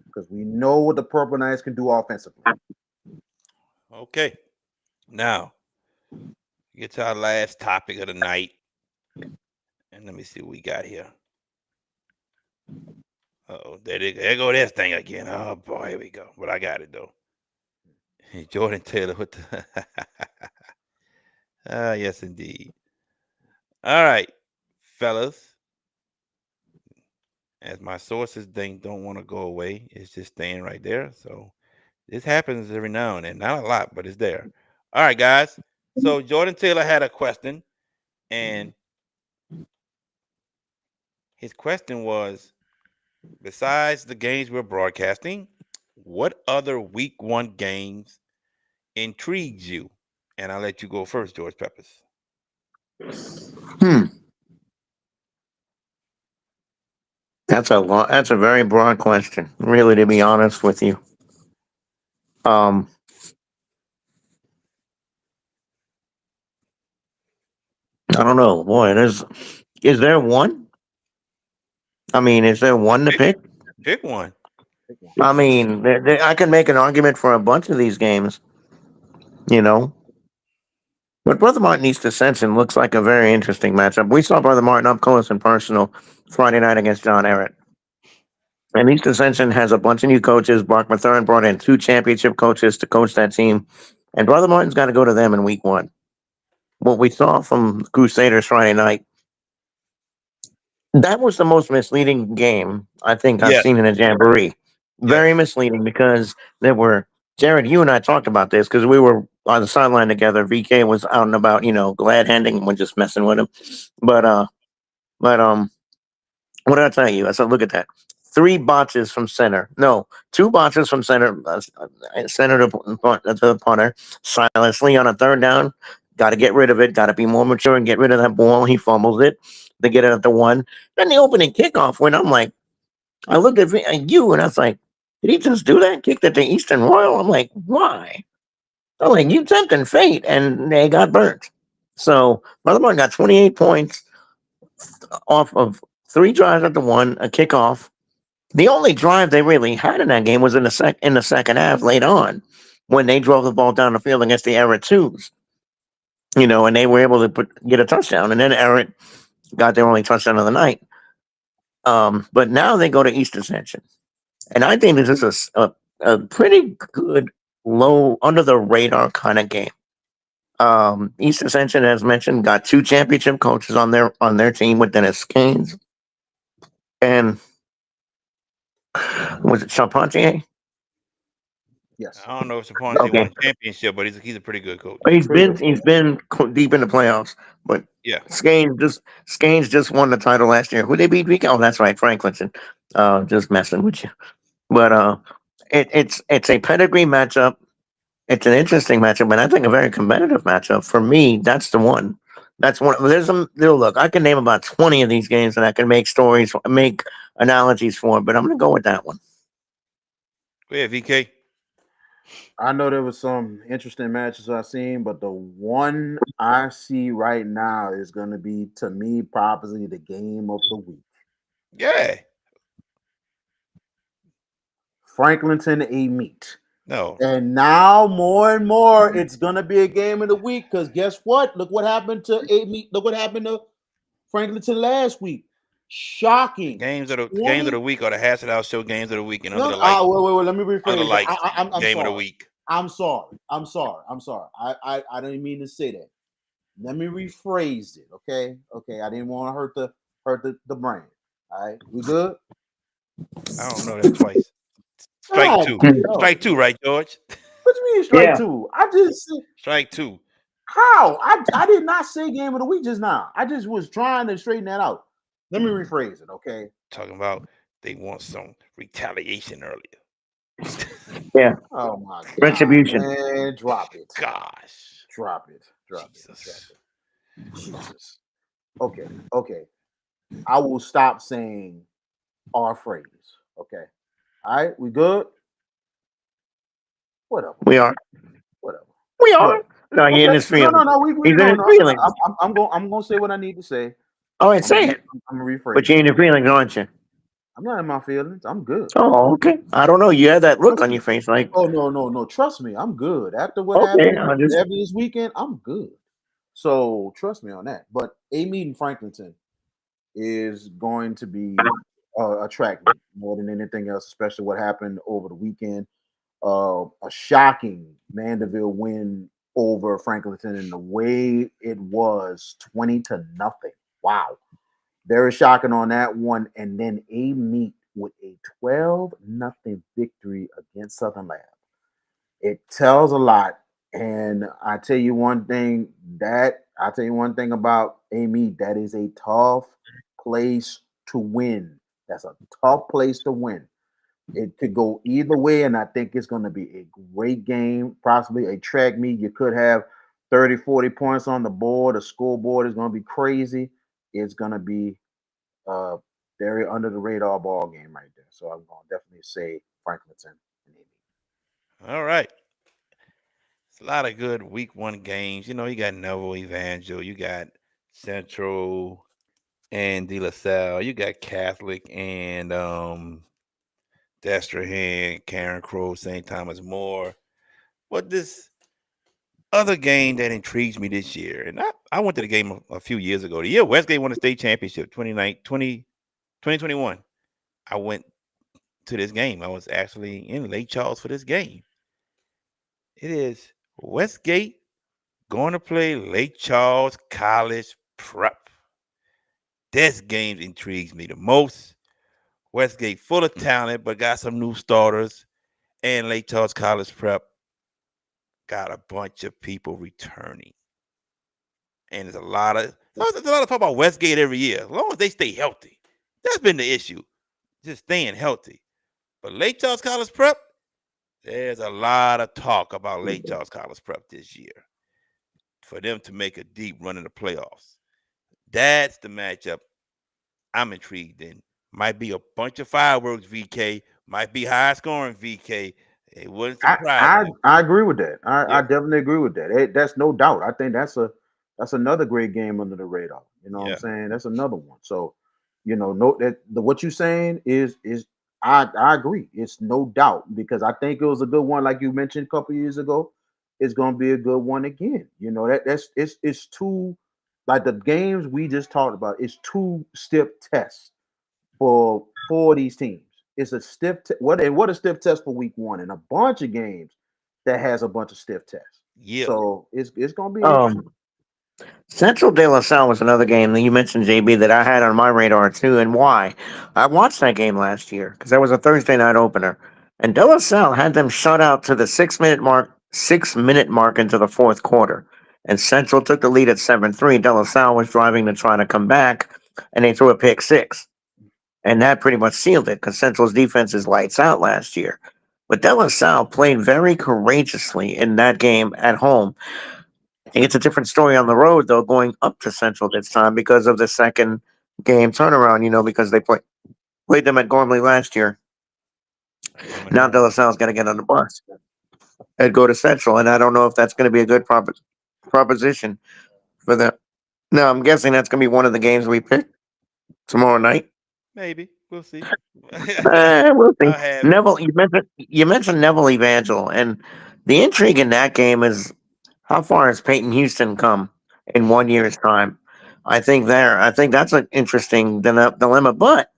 C: Because we know what the Purple Knights can do offensively.
A: Okay. Now, get to our last topic of the night. And let me see what we got here. Uh-oh, there go this thing again. Oh, boy, here we go. But I got it, though. Jordan Taylor with the... yes, indeed. All right, fellas. As my sources don't want to go away, it's just staying right there. So this happens every now and then. Not a lot, but it's there. All right, guys. So Jordan Taylor had a question, and his question was, besides the games we're broadcasting, what other week 1 games intrigues you? And I'll let you go first, George Peppers.
D: That's a very broad question, really, to be honest with you. I don't know. Boy, is there one? I mean, is there one to pick?
A: Pick one.
D: I mean, I can make an argument for a bunch of these games, But Brother Martin East Ascension looks like a very interesting matchup. We saw Brother Martin up close and personal Friday night against John Ehret. And East Ascension has a bunch of new coaches. Mark Mathern brought in 2 championship coaches to coach that team. And Brother Martin's got to go to them in week 1. What we saw from Crusaders Friday night, that was the most misleading game I think I've seen in a jamboree. Very misleading because there were, Jared, you and I talked about this because we were on the sideline together. VK was out and about, glad handing, we're just messing with him. But what did I tell you? I said, look at that. 3 botches from center. No, 2 botches from center. Center to the punter. Silas Lee on a 3rd down. Got to get rid of it. Got to be more mature and get rid of that ball. He fumbles it. They get it at the 1. Then the opening kickoff when I'm like, I looked at you and I was like, Did he just do that? Kicked it to Eastern Royal? I'm like, why? I'm like, you tempting fate, and they got burnt. So Brother got 28 points off of 3 drives at the 1, a kickoff. The only drive they really had in that game was in the second half, late on, when they drove the ball down the field against the Errant twos. And they were able to get a touchdown, and then Errant got their only touchdown of the night. But now they go to East Ascension, and I think this is a pretty good, low, under the radar kind of game. East Ascension, as mentioned, got 2 championship coaches on their team with Dennis Gaines, and was it Charpentier?
C: Yes.
A: I don't know if Charpentier won a championship, but he's a pretty good coach.
D: He's been deep in the playoffs, but
A: yeah,
D: Scanes just won the title last year. Who they beat? Oh, that's right, Franklinton. Just messing with you, but it's a pedigree matchup. It's an interesting matchup, and I think a very competitive matchup. For me, that's the one. That's one. There's some. Look, I can name about 20 of these games, and I can make analogies for it. But I'm going to go with that one.
A: Go ahead, VK.
C: I know there was some interesting matches I've seen, but the one I see right now is going to be, to me, probably the game of the week.
A: Yeah.
C: Franklinton A meet.
A: No.
C: And now more and more, it's going to be a game of the week, because guess what? Look what happened to A meet. Look what happened to Franklinton last week. Shocking.
A: Games of the week or the Hash It Out Show games of the week and
C: wait, let me rephrase. I'm
A: game
C: sorry.
A: of the week.
C: I'm sorry. I didn't mean to say that. Let me rephrase it. Okay. I didn't want to hurt the brain. All right. We good?
A: I don't know that twice. Strike two. Strike 2, right, George?
C: What do you mean strike 2? I just said
A: strike 2.
C: How? I did not say game of the week just now. I just was trying to straighten that out. Let me rephrase it, okay?
A: Talking about they want some retaliation earlier.
D: Yeah.
C: Oh my God.
D: Retribution.
C: Man, drop it.
A: Gosh.
C: Drop it. Jesus. Okay. I will stop saying our phrase. Okay. All right, we good? Whatever.
D: We are.
C: Whatever.
D: We are. No, he in his feelings.
C: No.
D: He's in his feelings.
C: I'm going to say what I need to say.
D: All right, say it.
C: I'm going to rephrase.
D: But you're in your feelings, aren't you?
C: I'm not in my feelings. I'm good.
D: Oh, okay. I don't know. You had that look on your face, like.
C: Oh no. Trust me, I'm good. After what happened after this weekend, I'm good. So trust me on that. But a meet in Franklinton is going to be a track meet more than anything else, especially what happened over the weekend. A shocking Mandeville win over Franklinton, and the way it was 20-0. Wow. Very shocking on that one. And then a meet with a 12-0 victory against Southern Lab. It tells a lot. And I tell you one thing about a meet, that is a tough place to win. That's a tough place to win. It could go either way, and I think it's going to be a great game, possibly a track meet. You could have 30, 40 points on the board. The scoreboard is going to be crazy. It's going to be very under the radar ball game right there. So I'm going to definitely say Franklinton.
A: All right. It's a lot of good week 1 games. You got Neville Evangel, you got Central and De La Salle, you got Catholic and Destrehan, Karen Crow, St. Thomas More. But this other game that intrigues me this year, and I went to the game a few years ago. The year Westgate won the state championship, 2021. I went to this game. I was actually in Lake Charles for this game. It is Westgate going to play Lake Charles College Prep. This game intrigues me the most. Westgate full of talent, but got some new starters. And Lake Charles College Prep got a bunch of people returning. And there's a lot of talk about Westgate every year. As long as they stay healthy. That's been the issue. Just staying healthy. But Lake Charles College Prep, there's a lot of talk about Lake Charles College Prep this year. For them to make a deep run in the playoffs. That's the matchup I'm intrigued in. Might be a bunch of fireworks, VK, might be high scoring. VK, it wouldn't surprise me.
C: I agree with that. I
A: Yeah,
C: definitely agree with that. That's no doubt. I think that's another great game under the radar. You know what I'm
A: yeah.
C: saying? That's another one. So, no what you're saying is I agree. It's no doubt because I think it was a good one, like you mentioned a couple years ago. It's gonna be a good one again. It's two like the games we just talked about. It's two stiff tests for these teams. It's a what a stiff test for week one, and a bunch of games that has a bunch of stiff tests.
A: Yeah.
C: So it's gonna be interesting.
D: Um, Central De La Salle was another game that you mentioned, JB, that I had on my radar too. And why? I watched that game last year because that was a Thursday night opener, and De La Salle had them shut out to the 6 minute mark, 6 minute mark into the fourth quarter. And Central took the lead at 7-3. De La Salle was driving to try to come back, and they threw a pick six, and that pretty much sealed it because Central's defense is lights out last year. But De La Salle played very courageously in that game at home. It's a different story on the road, though, going up to Central this time because of the second game turnaround, because they played them at Gormley last year.
A: Coming
D: Now De
A: home.
D: La Salle's got to get on the bus and go to Central, and I don't know if that's going to be a good proposition for them. Now, I'm guessing that's going to be one of the games we pick tomorrow night.
A: Maybe we'll see.
D: We'll see.
A: I'll have it.
D: Neville, you mentioned Neville Evangel, and the intrigue in that game is how far has Peyton Houston come in 1 year's time? I think that's an interesting dilemma. But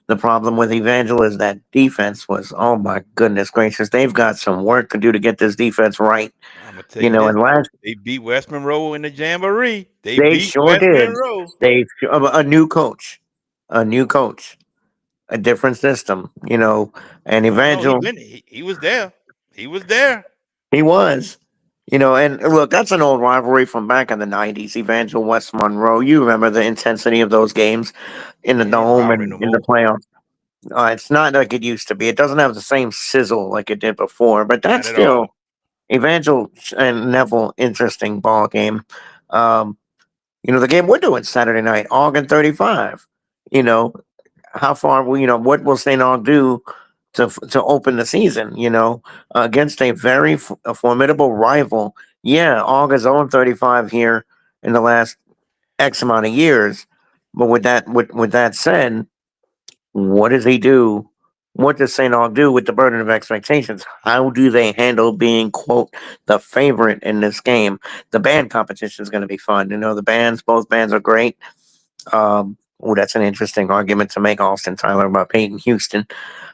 D: the problem with Evangel is that defense was, oh my goodness gracious, they've got some work to do to get this defense right.
A: I'm gonna tell you this:
D: And last
A: they beat West Monroe in the Jamboree. They
D: they
A: beat
D: sure
A: West
D: did.
A: Monroe.
D: A new coach, a different system. And
A: No, he
D: Evangel,
A: been. He was there. He was there.
D: he was. And look, that's an old rivalry from back in the '90s. Evangel West Monroe. You remember the intensity of those games in the
A: It ain't a
D: dome
A: rivalry no
D: and in the
A: more.
D: playoffs. It's not like it used to be. It doesn't have the same sizzle like it did before, but
A: Not
D: that's
A: at all.
D: still Evangel and Neville interesting ball game. Um, the game we're doing Saturday night, August 35. You know, how far will what will St. Aug do to open the season? Against a very a formidable rival. Yeah, August 0-35 here in the last X amount of years. But with that said, what does he do? What does St. Aug do with the burden of expectations? How do they handle being, quote, the favorite in this game? The band competition is going to be fun. Both bands are great. That's an interesting argument to make, Austin Tyler, about Peyton Houston.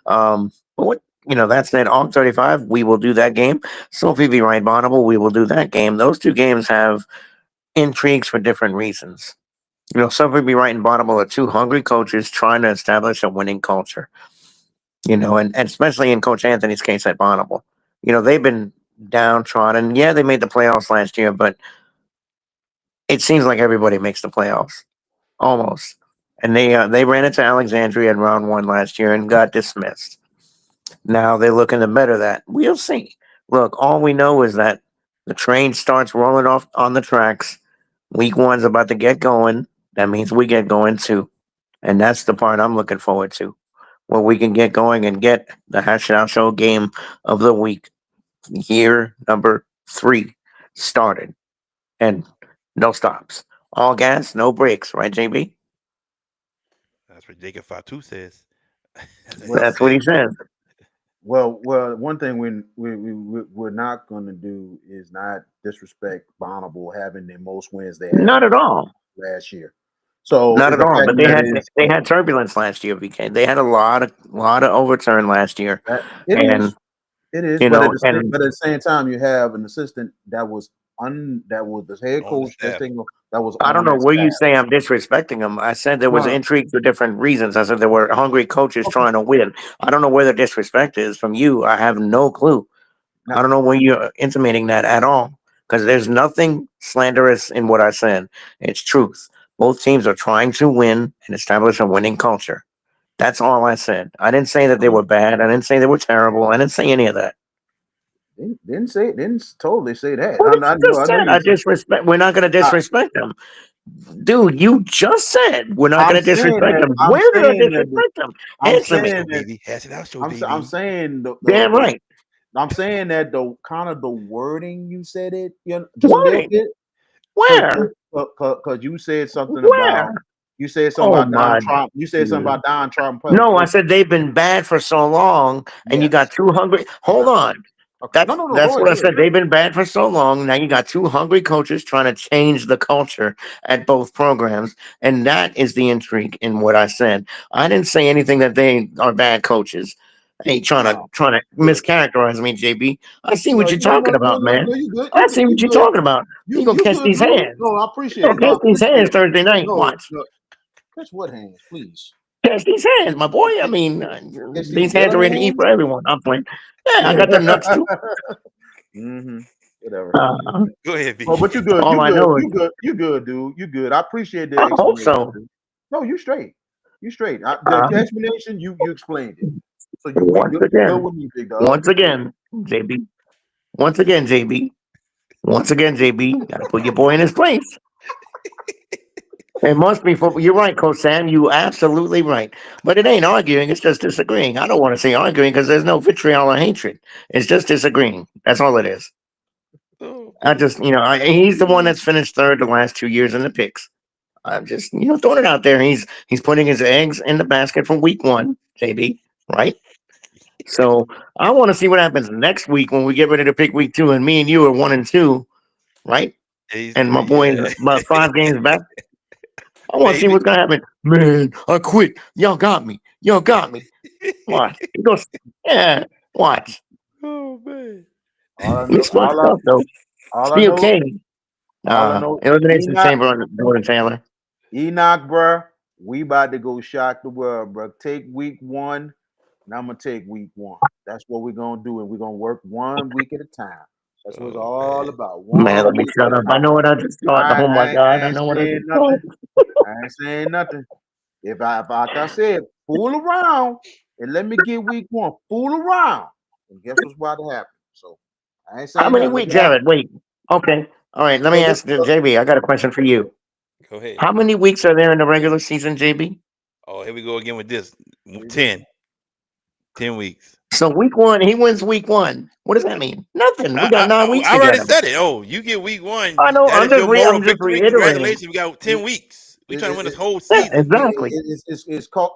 D: But that said, Aug 35, we will do that game. Sophie V. Wright Bonnabel, we will do that game. Those two games have intrigues for different reasons. Sophie V. Wright and Bonnabel are two hungry coaches trying to establish a winning culture. And especially in Coach Anthony's case at Bonnabel. They've been downtrodden. Yeah, they made the playoffs last year, but it seems like everybody makes the playoffs. Almost. And they ran into Alexandria in round one last year and got dismissed. Now they're looking to better that. We'll see. Look, all we know is that the train starts rolling off on the tracks. Week one's about to get going. That means we get going too. And that's the part I'm looking forward to, where we can get going and get the Hash Out Show game of the week, year number 3, started. And no stops. All gas, no brakes, right, JB?
A: That's what Jacob Fatu says. That's what he
C: Well,
D: That's what
A: said.
D: he says.
C: one thing we're not going to do is not disrespect Bonnabel having the most wins they had
D: Not at all.
C: last year. So
D: Not
C: it's
D: at
C: the
D: all.
C: fact
D: But they
C: that
D: had they had turbulence last year, BK. They had a lot of overturn last year.
C: it
D: And
C: is. It is,
D: and
C: but at the same time, you have an assistant that was the head
A: On the
C: coach
A: staff.
C: that was
D: I don't
C: on
D: know
C: that
D: where you
C: staff.
D: say I'm disrespecting them. I said there was
C: No,
D: intrigue for different reasons. I said there were hungry coaches
C: okay.
D: trying to win. I don't know where the disrespect is from you. I have no clue. I
C: Now,
D: don't know where you're intimating that at all. Because there's nothing slanderous in what I said. It's truth. Both teams are trying to win and establish a winning culture. That's all I said. I didn't say that they were bad. I didn't say they were terrible. I didn't say any of that.
C: didn't totally say that.
D: What did
C: I
D: you
C: know
D: just
C: I know
D: said?
C: you
D: I
C: said
D: disrespect. We're not going to
C: I,
D: disrespect them. Dude, you just said we're not going to disrespect them. Where did I disrespect them? Answer me.
A: Baby. Hash it out show, baby.
C: I'm saying
D: damn right.
C: I'm saying that the kind of the wording you said it,
D: just a little bit. Where?
C: Because you said something about Don Trump. You said something about Don Trump.
D: No, I said they've been bad for so long, and you got too hungry. Hold on.
C: Okay.
D: That's what I said. They've been bad for so long. Now you got two hungry coaches trying to change the culture at both programs, and that is the intrigue in what I said. I didn't say anything that they are bad coaches. Hey, trying to mischaracterize me, JB. I see what you're talking about, man. I see what you're talking about. You gonna catch these hands?
C: No, I appreciate it.
D: Catch these hands Thursday night. Watch.
C: Catch what hands, please?
D: Catch these hands, my boy. I mean, these hands are ready to eat for everyone. I'm playing. Yeah, I got the nuts too.
C: Whatever.
A: Go ahead, V.
C: Oh, but you good.
D: All I know is
C: you good, dude. You good. I appreciate that.
D: I hope so.
C: No, you straight. You straight. The explanation you explained it. So you
D: once again,
C: with me, big dog.
D: Once again, JB. Once again, JB. Got to put your boy in his place. It must be football. You're right, Coach Sam. You absolutely right. But it ain't arguing. It's just disagreeing. I don't want to say arguing because there's no vitriol or hatred. It's just disagreeing. That's all it is. I just, he's the one that's finished third the last 2 years in the picks. I'm just, throwing it out there. He's putting his eggs in the basket from week 1, JB. Right? So I want to see what happens next week when we get ready to pick week 2, and me and you are 1 and 2, right? And my boy is about 5 games back. I want to see what's gonna happen. Man, I quit. Y'all got me. Watch. He goes, yeah, watch.
A: Oh man.
D: He's fucked up though. Steel King. Elimination Chamber on Jordan Taylor.
C: Enoch, bro. We about to go shock the world, bro. Take week 1, and I'm gonna take week 1. That's what we're gonna do, and we're gonna work 1 week at a time. That's what it's all about.
D: Man, let me shut up. I know what I just thought. Oh my God, I know what I just thought.
C: I ain't saying nothing. If like I said, fool around and let me get week 1. Fool around, and guess what's about to happen. So I ain't saying.
D: How many weeks, Jared? Wait. Okay. All right. Let me ask JB. I got a question for you.
A: Go ahead.
D: How many weeks are there in the regular season, JB?
A: Oh, here we go again with this. 10 weeks.
D: So week 1, he wins week 1. What does that mean? Nothing. We got 9 weeks.
A: I already said it. Oh, you get week 1.
D: I know. I'm just reiterating.
A: Congratulations, we got 10 weeks. We trying to win this whole season.
D: Yeah, exactly.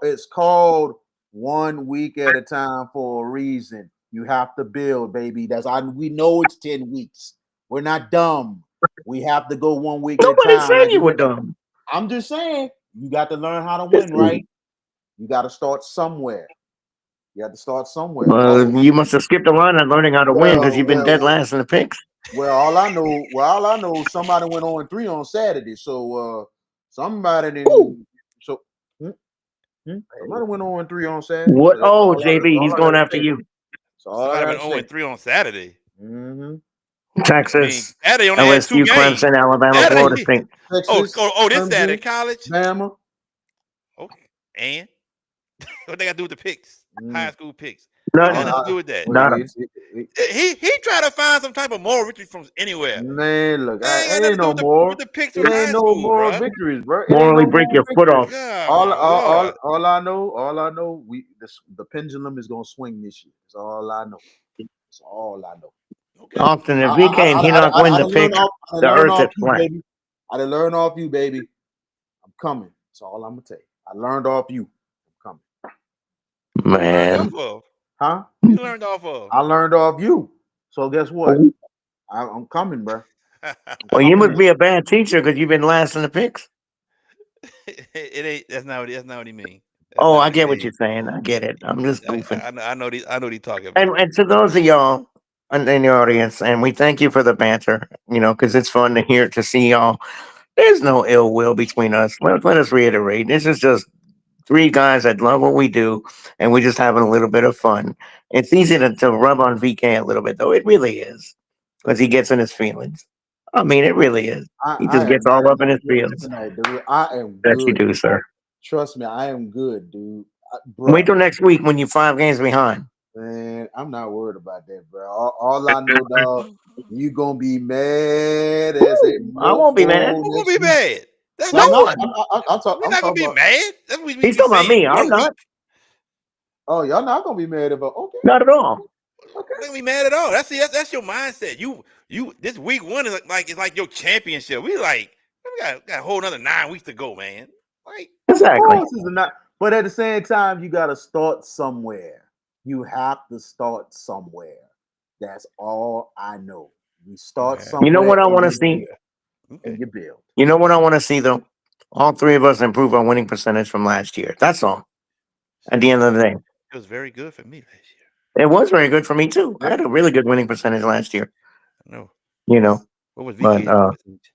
C: It's called 1 week at a time for a reason. You have to build, baby. We know it's 10 weeks. We're not dumb. We have to go 1 week at a time.
D: Nobody said you were dumb.
C: I'm just saying you got to learn how to win, right? You got to start somewhere. You have to start somewhere.
D: You must have skipped a line on learning how to win because you've been dead last in the picks.
C: Well, all I know, somebody went 0-3 on Saturday. So somebody didn't. So somebody went 0-3 on Saturday.
D: What? Oh, JB, he's going after you.
C: So
A: somebody went 0-3 on Saturday.
D: Texas, LSU, Clemson, Alabama, Florida State.
A: This Saturday, college.
C: Bama.
A: Okay, and what they got to do with the picks? High school picks.
D: Nothing
A: to do with that. He tried to find some type of moral victory from anywhere.
C: Man, look, ain't no more.
A: The picks
C: it ain't no moral victories, bro.
D: Morally break your foot off.
C: All I know, the pendulum is gonna swing this year. That's all I know. That's all I know.
D: Okay. Austin, if we can't, he not win the pick. The earth is flat.
C: I done learned off you, baby. I'm coming. That's all I'm gonna tell you. I learned off you. I'm coming.
D: Man.
C: Huh?
A: You learned off of?
C: I learned off you. So guess what? I'm coming, bro.
D: Well, you must be a bad teacher because you've been last in the picks.
A: It ain't. That's not what he means.
D: I get what you're saying. I get it. I'm just goofing.
A: I know what talking about.
D: And to those of y'all in the audience, and we thank you for the banter. Because it's fun to see y'all. There's no ill will between us. Let us reiterate. This is just 3 guys that love what we do, and we're just having a little bit of fun. It's easy to rub on VK a little bit, though. It really is, because he gets in his feelings. I mean, it really is. He just gets all up in his feelings.
C: Tonight, dude. I am
D: that
C: good.
D: You do, sir.
C: Trust me, I am good, dude.
D: Wait till next week when you're 5 games behind.
C: Man, I'm not worried about that, bro. All I know, dog, you gonna be mad as a
D: I won't be mad.
A: Who gonna be mad? That's
C: No,
A: no
C: no,
A: one.
C: I'm
A: We're not gonna be mad. That's what we
D: He's talking about
A: saying.
D: me. I'm not.
C: Oh, y'all not gonna be mad about? Okay,
D: Not at all.
C: okay.
A: Not gonna be mad at all. That's your mindset. You this week one is like it's like your championship. We got a whole another 9 weeks to go, man. Like
D: Exactly.
C: But at the same time, you got to start somewhere. You have to start somewhere. That's all I know. You start
A: okay.
D: You know
C: somewhere
D: what I
C: and
D: want to
C: you
D: see?
C: build. And you build.
D: You know what I want to see though? All three of us improve our winning percentage from last year. That's all. At the end of the day,
A: It was very good for me last year.
D: it was very good for me too. I
C: Yeah.
D: had a really good winning percentage last year.
A: I know.
D: You know,
A: What was
D: but
A: VK's percentage?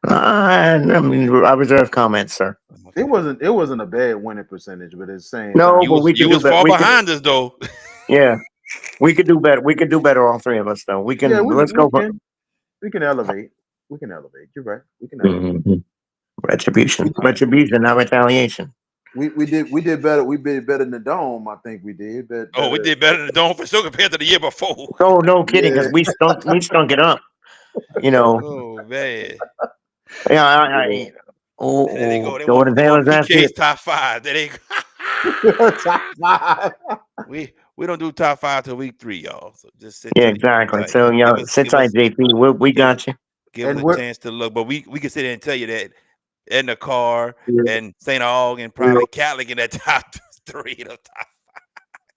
D: I mean, I reserve comments, sir.
C: It wasn't a bad winning percentage, but at the same
D: No,
C: time,
A: You
D: but
A: was
D: we could do
A: was
D: better.
A: far behind us though.
D: Yeah, we could do better. We could do better, all three of us, though. We
C: yeah,
D: can. Let's go for
C: we can elevate. We can elevate. You're right. We can elevate.
D: Mhm. Retribution.
A: All right.
D: Retribution, not retaliation.
C: We did better. We did better than the dome. I think we did.
A: Oh, we did better than the Dome for sure compared to the year before.
D: Oh, no kidding, because
C: Yeah.
D: we stunk it up. You know.
A: Oh man.
D: Yeah.
C: Yeah.
A: There they go.
D: Jordan
A: They want
D: Taylor's last year.
A: PK's top five. There they
C: Top five.
A: we don't do top five till week 3, y'all. So just sit
D: Yeah,
A: tight.
D: exactly.
A: Tight.
D: So, sit tight, JP. We
A: give us
D: got you.
A: give us
C: And
A: a
C: we're
A: chance to look. But we can sit there and tell you that in the car and St. Aug and probably Catholic in that top 3 of top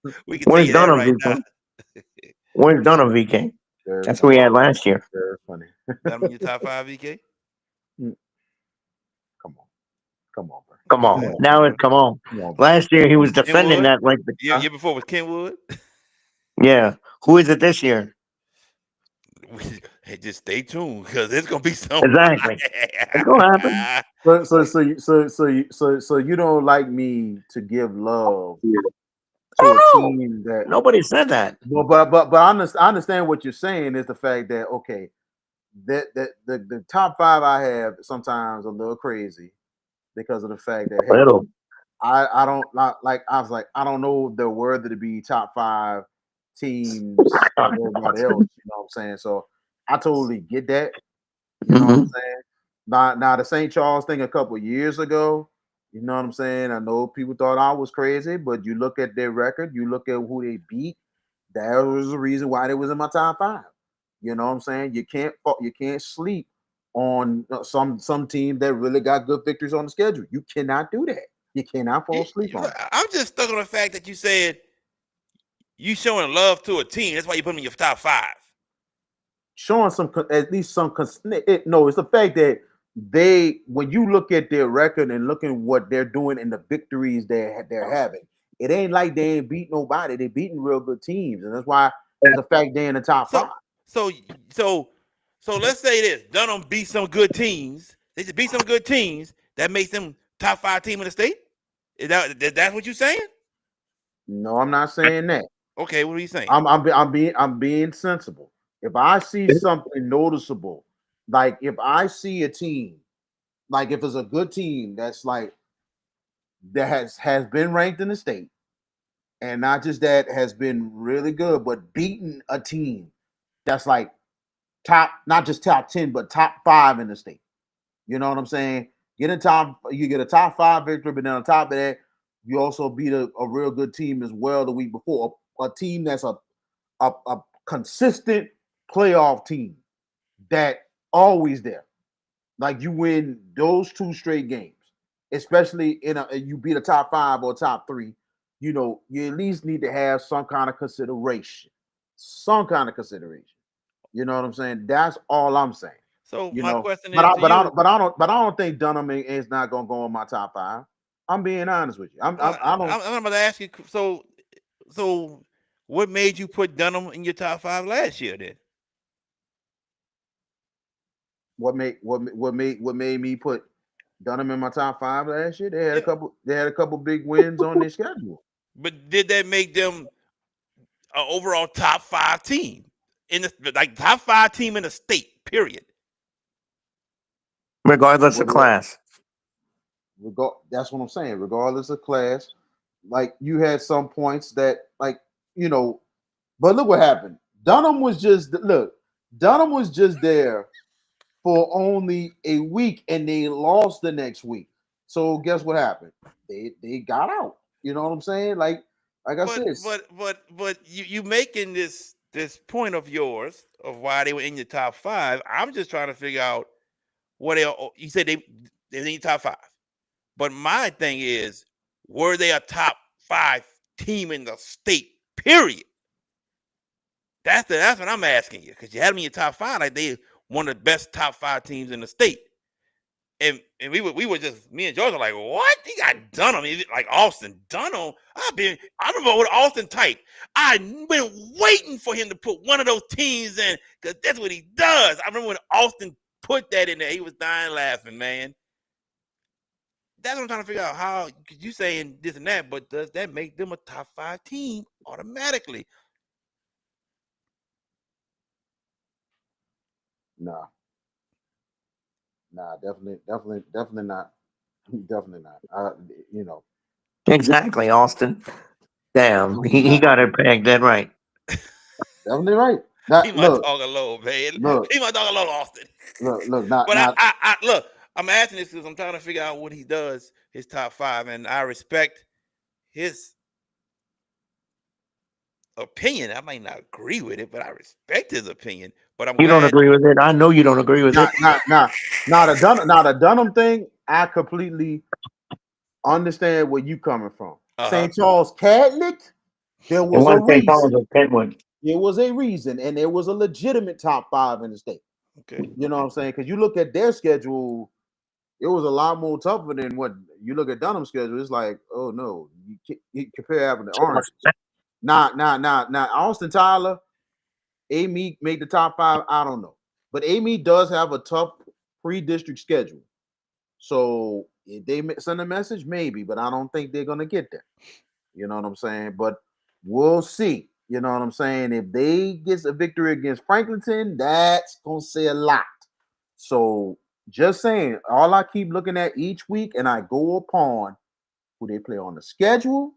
A: 5. We can tell
D: Where's
A: you that
D: Dunham,
A: right now.
D: VK? Where's Dunham, VK?
C: very
D: That's
C: funny.
D: what we had last year.
C: Very funny.
A: That in your top 5, VK?
C: Come on, bro.
D: Come on. Now it's come on.
C: Come on.
D: Last year he was defending
A: Kenwood?
D: that like
A: Year before was Kenwood.
D: yeah. Who is it this year?
A: Hey, just stay tuned because it's gonna be something.
D: Exactly. It's gonna happen.
C: So you don't like me to give love to
D: Oh,
C: a
D: no.
C: team that
D: Nobody said that.
C: but I understand what you're saying is the fact that okay, that the top 5 I have sometimes a little crazy because of the fact that hey,
D: Little.
C: I don't like I was like I don't know if they're worthy to be top 5 teams of everybody else. You know what I'm saying? So I totally get that. You know what I'm saying? Now the St. Charles thing a couple years ago. You know what I'm saying? I know people thought I was crazy, but you look at their record, you look at who they beat. That was the reason why they was in my top 5. You know what I'm saying? You can't sleep on some team that really got good victories on the schedule. You cannot do that. You cannot fall asleep on it.
A: I'm just stuck on the fact that you said you showing love to a team. That's why you put them in your top 5.
C: Showing at least some. No, it's the fact that when you look at their record and look at what they're doing and the victories they're having, it ain't like they ain't beat nobody. They beating real good teams, and that's why it's the fact they're in the top 5.
A: So let's say this: Dunham beat some good teams. They just beat some good teams. That makes them top 5 team in the state. Is that's what you're saying?
C: No, I'm not saying that.
A: Okay, what are you saying?
C: I'm being sensible. If I see something noticeable, like if I see a team, like if it's a good team that's like that has been ranked in the state, and not just that has been really good, but beating a team that's like not just top 10, but top 5 in the state. You know what I'm saying? You get a top 5 victory, but then on top of that, you also beat a real good team as well the week before. A team that's a consistent playoff team that always there. Like you win those 2 straight games, especially you beat a top 5 or top 3. You know, you at least need to have some kind of consideration. Some kind of consideration. You know what I'm saying? That's all I'm saying.
A: So
C: You
A: my
C: know,
A: question is,
C: but I don't think Dunham is not gonna go in my top 5. I'm being honest with you. I'm
A: going to ask you. So what made you put Dunham in your top 5 last year? Then
C: what made me put Dunham in my top 5 last year? They had a couple big wins on their schedule.
A: But did that make them an overall top 5 team in the top 5 team in the state? Period.
D: Regardless of class.
C: That's what I'm saying. Regardless of class, like you had some points that, like but look what happened. Dunham was just there for only a week, and they lost the next week. So guess what happened? They got out. You know what I'm saying? Like I said,
A: but you making this point of yours of why they were in your top 5. I'm just trying to figure out what you said they're in your top 5. But my thing is, were they a top 5 team in the state? Period. That's what I'm asking you, because you had them in your top 5, like they one of the best top 5 teams in the state. And we were just, me and George were like, what? He got Dunham, like Austin Dunham. I remember with Austin type, I been waiting for him to put one of those teams in, because that's what he does. I remember when Austin put that in there, he was dying laughing, man. That's what I'm trying to figure out. How, because you saying this and that, but does that make them a top 5 team automatically?
C: Nah, definitely not. Definitely not. You know,
D: Exactly, Austin. Damn, he got it pegged dead right.
C: definitely right.
A: He
C: That
A: my
C: look,
A: dog alone, man.
C: look,
A: He my dog alone, Austin.
C: look.
A: But
C: Not.
A: I look, I'm asking this because I'm trying to figure out what he does, his top 5, and I respect his opinion. I might not agree with it, but I respect his opinion. But I'm
D: You don't
A: glad.
D: agree with it. I know you don't agree with it.
C: Not a Dunham thing. I completely understand where you coming from.
A: Uh-huh.
C: St. Charles Catholic. There
D: It
C: was a
D: was St. Paul's
C: reason.
D: of Kenwood.
C: There was a reason, and there was a legitimate top 5 in the state.
A: Okay.
C: You know what I'm saying? Because you look at their schedule, it was a lot more tougher than what you look at Dunham's schedule. It's like, oh no, you compare apples to oranges. Nah. Austin Tyler, Amy made the top 5. I don't know, but Amy does have a tough pre-district schedule. So if they send a message, maybe, but I don't think they're gonna get there. You know what I'm saying? But we'll see. You know what I'm saying? If they get a victory against Franklinton, that's gonna say a lot. So just saying, all I keep looking at each week, and I go upon who they play on the schedule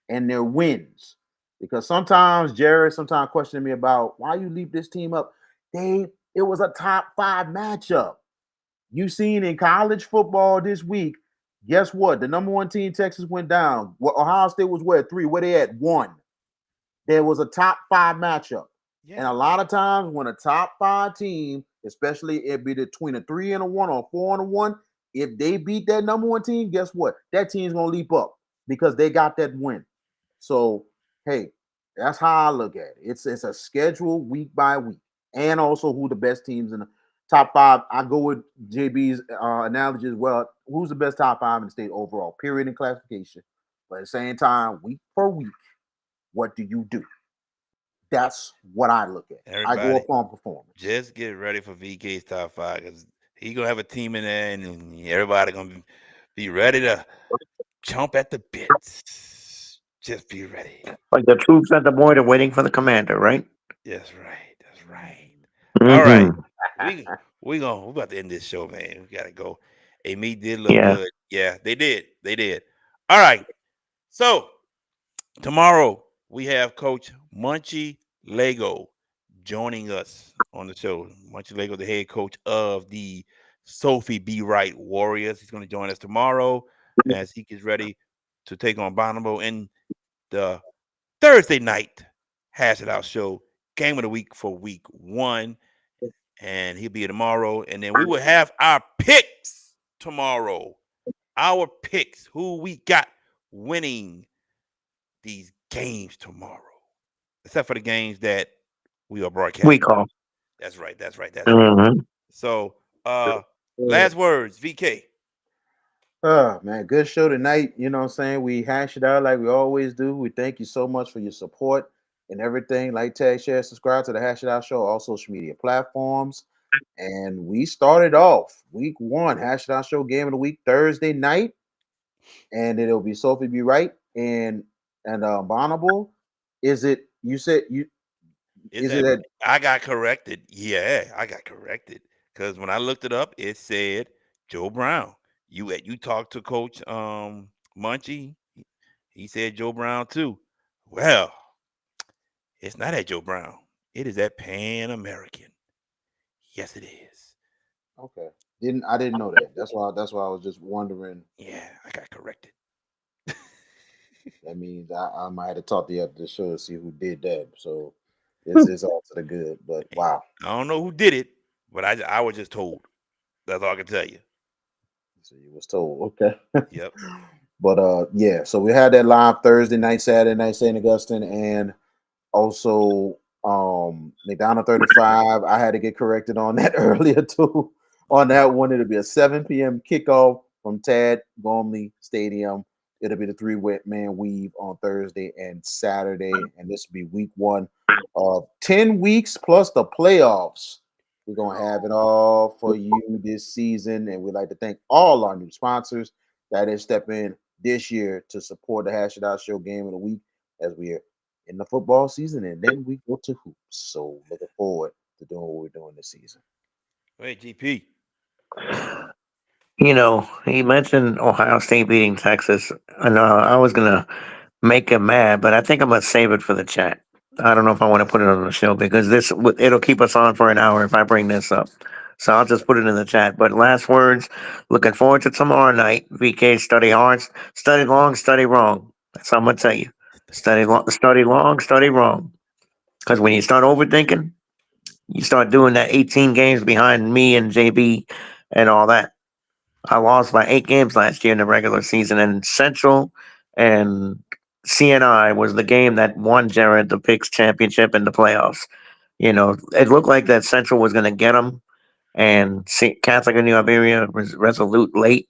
C: and their wins. Because sometimes Jared sometimes questioning me about why you leave this team up. It was a top 5 matchup. You seen in college football this week, guess what? The number 1 team, Texas, went down. Ohio State was where 3, where they at 1. There was a top 5 matchup.
A: Yeah.
C: And a lot of times when a top 5 team, especially it be between a 3 and a 1 or a 4 and a 1, if they beat that number 1 team, guess what? That team's gonna leap up because they got that win. So hey, that's how I look at it. It's a schedule week by week, and also who the best teams in the top 5. I go with JB's analogy as well. Who's the best top 5 in the state overall? Period in classification. But at the same time, week per week, what do you do? That's what I look at. I go
A: Everybody,
C: upon performance.
A: just get ready for VK's top 5, because he gonna have a team in there, and everybody gonna be ready to jump at the bits. Just be ready.
D: Like the troops at the border waiting for the commander, right?
A: That's right. That's right. All right.
D: Mm-hmm.
A: We about to end this show, man. We gotta go. Hey, me did look
D: Yeah.
A: good. Yeah, they did. They did. All right. So tomorrow we have Coach Munchie Lego joining us on the show. Munchie Lego, the head coach of the Sophie B. Wright Warriors. He's going to join us tomorrow as he gets ready to take on Bonnabel in the Thursday night Hash It Out show, game of the week for week 1. And he'll be here tomorrow. And then we will have our picks tomorrow. Our picks, who we got winning these games tomorrow, except for the games that we are broadcasting.
D: We call.
A: That's right.
D: Mm-hmm.
A: So, last words, VK.
C: Oh man, good show tonight. You know what I'm saying? We hash it out like we always do. We thank you so much for your support and everything. Like, tag, share, subscribe to the Hash It Out Show, all social media platforms. And we started off week 1, Hash It Out Show game of the week, Thursday night. And it'll be Sophie B. Wright and Bonnabel. Is it you said you
A: I got corrected. Yeah, I got corrected. Because when I looked it up, it said Joe Brown. You talked to Coach Munchie. He said Joe Brown too. Well, it's not at Joe Brown. It is at Pan American. Yes, it is.
C: Okay. I didn't know that. That's why I was just wondering.
A: Yeah, I got corrected.
C: That means I might have taught the other show to see who did that. So it's all to the good. But wow.
A: I don't know who did it, but I was just told. That's all I can tell you.
C: So you was told, okay.
A: Yep.
C: But yeah, so we had that live Thursday night, Saturday night, St. Augustine, and also McDonald 35. I had to get corrected on that earlier too. On that one, it'll be a 7 p.m. kickoff from Tad Gormley Stadium. It'll be the three-man weave on Thursday and Saturday, and this will be week one of 10 weeks plus the playoffs. We're gonna have it all for you this season, and we'd like to thank all our new sponsors that is stepping this year to support the Hash It Out Show game of the week as we are in the football season, and then we go to hoops. So looking forward to doing what we're doing this season.
A: Wait, GP.
D: You know, he mentioned Ohio State beating Texas, and I was gonna make him mad, but I think I'm gonna save it for the chat. I don't know if I want to put it on the show because it'll keep us on for an hour if I bring this up. So I'll just put it in the chat. But last words, looking forward to tomorrow night. VK, study hard, study long, study wrong. That's how I'm gonna tell you. Study long, study wrong. Because when you start overthinking, you start doing that 18 games behind me and JB and all that. I lost by 8 games last year in the regular season, and Central and CNI was the game that won Jared the Picks championship in the playoffs. You know, it looked like that Central was going to get them, and Catholic of New Iberia was resolute late.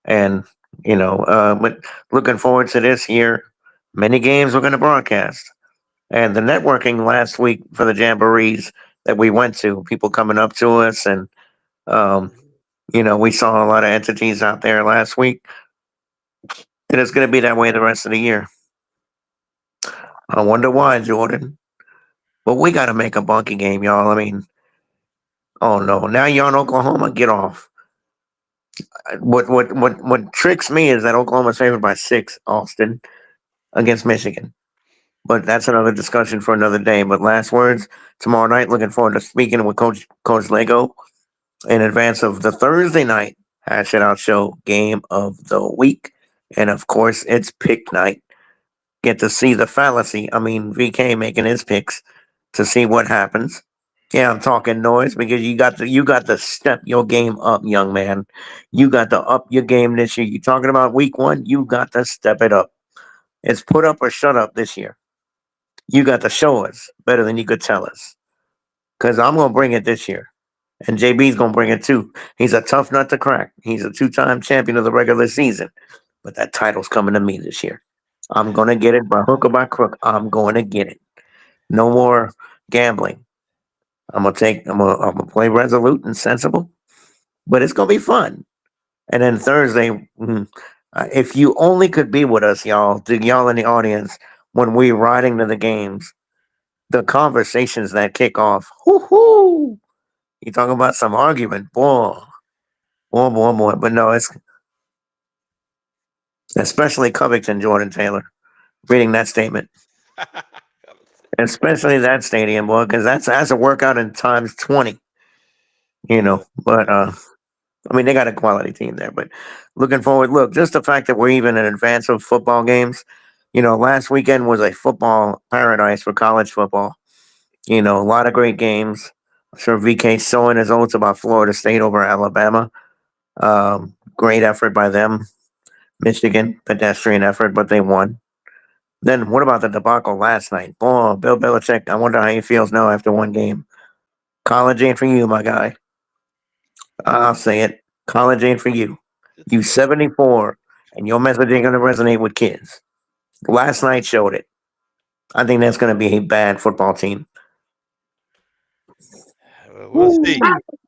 D: And, but looking forward to this year. Many games we're going to broadcast. And the networking last week for the jamborees that we went to, people coming up to us and um, we saw a lot of entities out there last week, and it's going to be that way the rest of the year. I wonder why, Jordan. But we got to make a bunky game, y'all. I mean, oh no, now you're in Oklahoma. Get off. What tricks me is that Oklahoma's favored by 6, Austin, against Michigan. But that's another discussion for another day. But last words tomorrow night. Looking forward to speaking with Coach Lego in advance of the Thursday night Hash It Out Show game of the week. And of course, it's pick night. Get to see the fallacy. I mean, VK making his picks to see what happens. Yeah, I'm talking noise because you got to step your game up, young man. You got to up your game this year. You talking about week one? You got to step it up. It's put up or shut up this year. You got to show us better than you could tell us. Because I'm gonna bring it this year. And JB's gonna bring it too. He's a tough nut to crack. He's a 2-time champion of the regular season. But that title's coming to me this year. I'm gonna get it by hook or by crook. I'm going to get it. No more gambling. I'm gonna play resolute and sensible, but it's gonna be fun. And then Thursday, if you only could be with us, y'all, to y'all in the audience, when we're riding to the games, the conversations that kick off. Whoo-hoo! You talking about some argument, boy. But no, it's especially Covington, Jordan Taylor, reading that statement. Especially that stadium, boy, because that's a workout in times 20. But I mean they got a quality team there. But looking forward, look, just the fact that we're even in advance of football games. Last weekend was a football paradise for college football. A lot of great games. I'm sure VK sowing his oats about Florida State over Alabama. Great effort by them. Michigan, pedestrian effort, but they won. Then what about the debacle last night? Boy, Bill Belichick, I wonder how he feels now after one game. College ain't for you, my guy. I'll say it. College ain't for you. You 74, and your message ain't going to resonate with kids. Last night showed it. I think that's going to be a bad football team.
A: We'll see.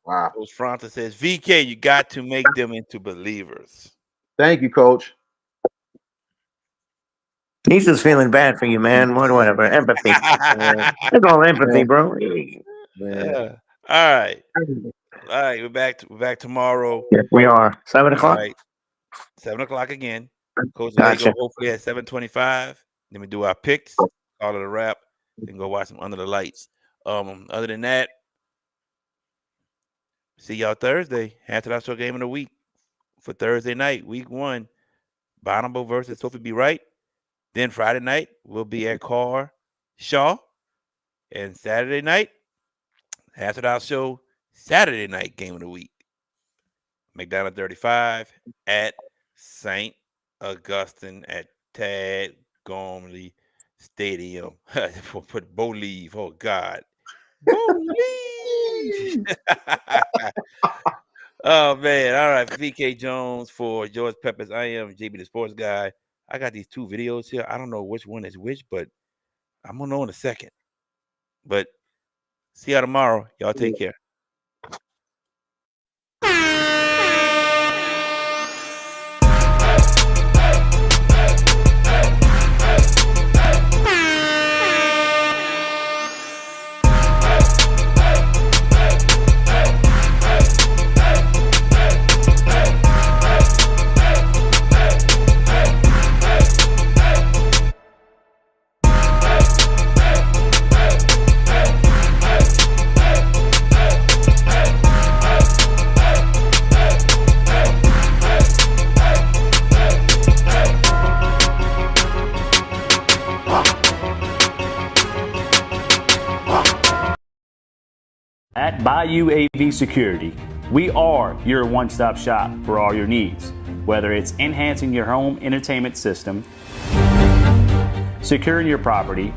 C: Wow.
A: Coach Francis says, VK, you got to make them into believers.
C: Thank you, Coach.
D: He's just feeling bad for you, man. Whatever. Empathy. It's all empathy, bro.
C: Man.
A: All right. We're back tomorrow.
D: Yes, we are. 7 o'clock?
A: Right. 7 o'clock again. Coach
D: Gotcha.
A: Lego, hopefully at 7:25. Then we do our picks, call it a wrap, then go watch some Under the Lights. Other than that, See y'all Thursday. Hash It Out Show game of the week for Thursday night, week 1. Bonnabel versus Sophie B. Wright. Then Friday night, we'll be at Carr Shaw. And Saturday night, Hash It Out Show Saturday night game of the week. McDonald 35 at St. Augustine at Tad Gormley Stadium. Put Bo Leave. Oh, God. Bo Leave. Oh, man. All right. For VK Jones, for George Peppers, I am JB the Sports Guy. I got these 2 videos here. I don't know which one is which, but I'm going to know in a second. But see y'all tomorrow. Y'all take care.
H: At Bayou AV Security, we are your one-stop shop for all your needs, whether it's enhancing your home entertainment system, securing your property,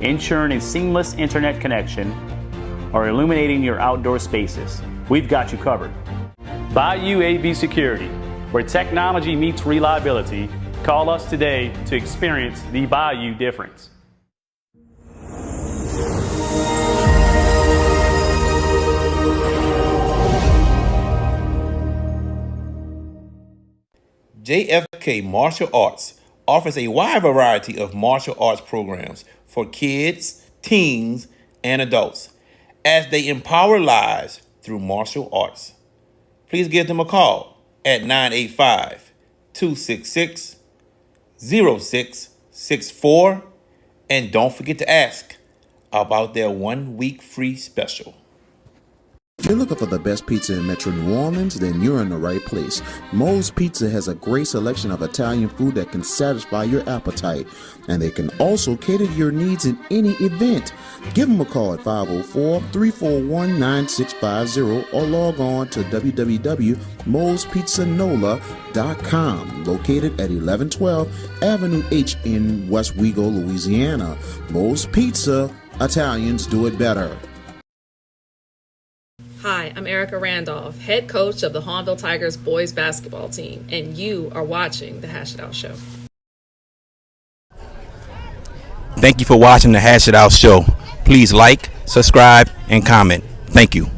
H: ensuring a seamless internet connection, or illuminating your outdoor spaces. We've got you covered. Bayou AV Security, where technology meets reliability. Call us today to experience the Bayou difference.
A: JFK Martial Arts offers a wide variety of martial arts programs for kids, teens, and adults as they empower lives through martial arts. Please give them a call at 985-266-0664 and don't forget to ask about their 1-week free special.
C: If you're looking for the best pizza in Metro New Orleans, then you're in the right place. Moe's Pizza has a great selection of Italian food that can satisfy your appetite, and they can also cater to your needs in any event. Give them a call at 504-341-9650 or log on to www.moespizzanola.com, located at 1112 Avenue H in West Wego, Louisiana. Moe's Pizza, Italians do it better.
I: Hi, I'm Erica Randolph, head coach of the Hahnville Tigers boys basketball team, and you are watching The Hash It Out Show.
A: Thank you for watching The Hash It Out Show. Please like, subscribe, and comment. Thank you.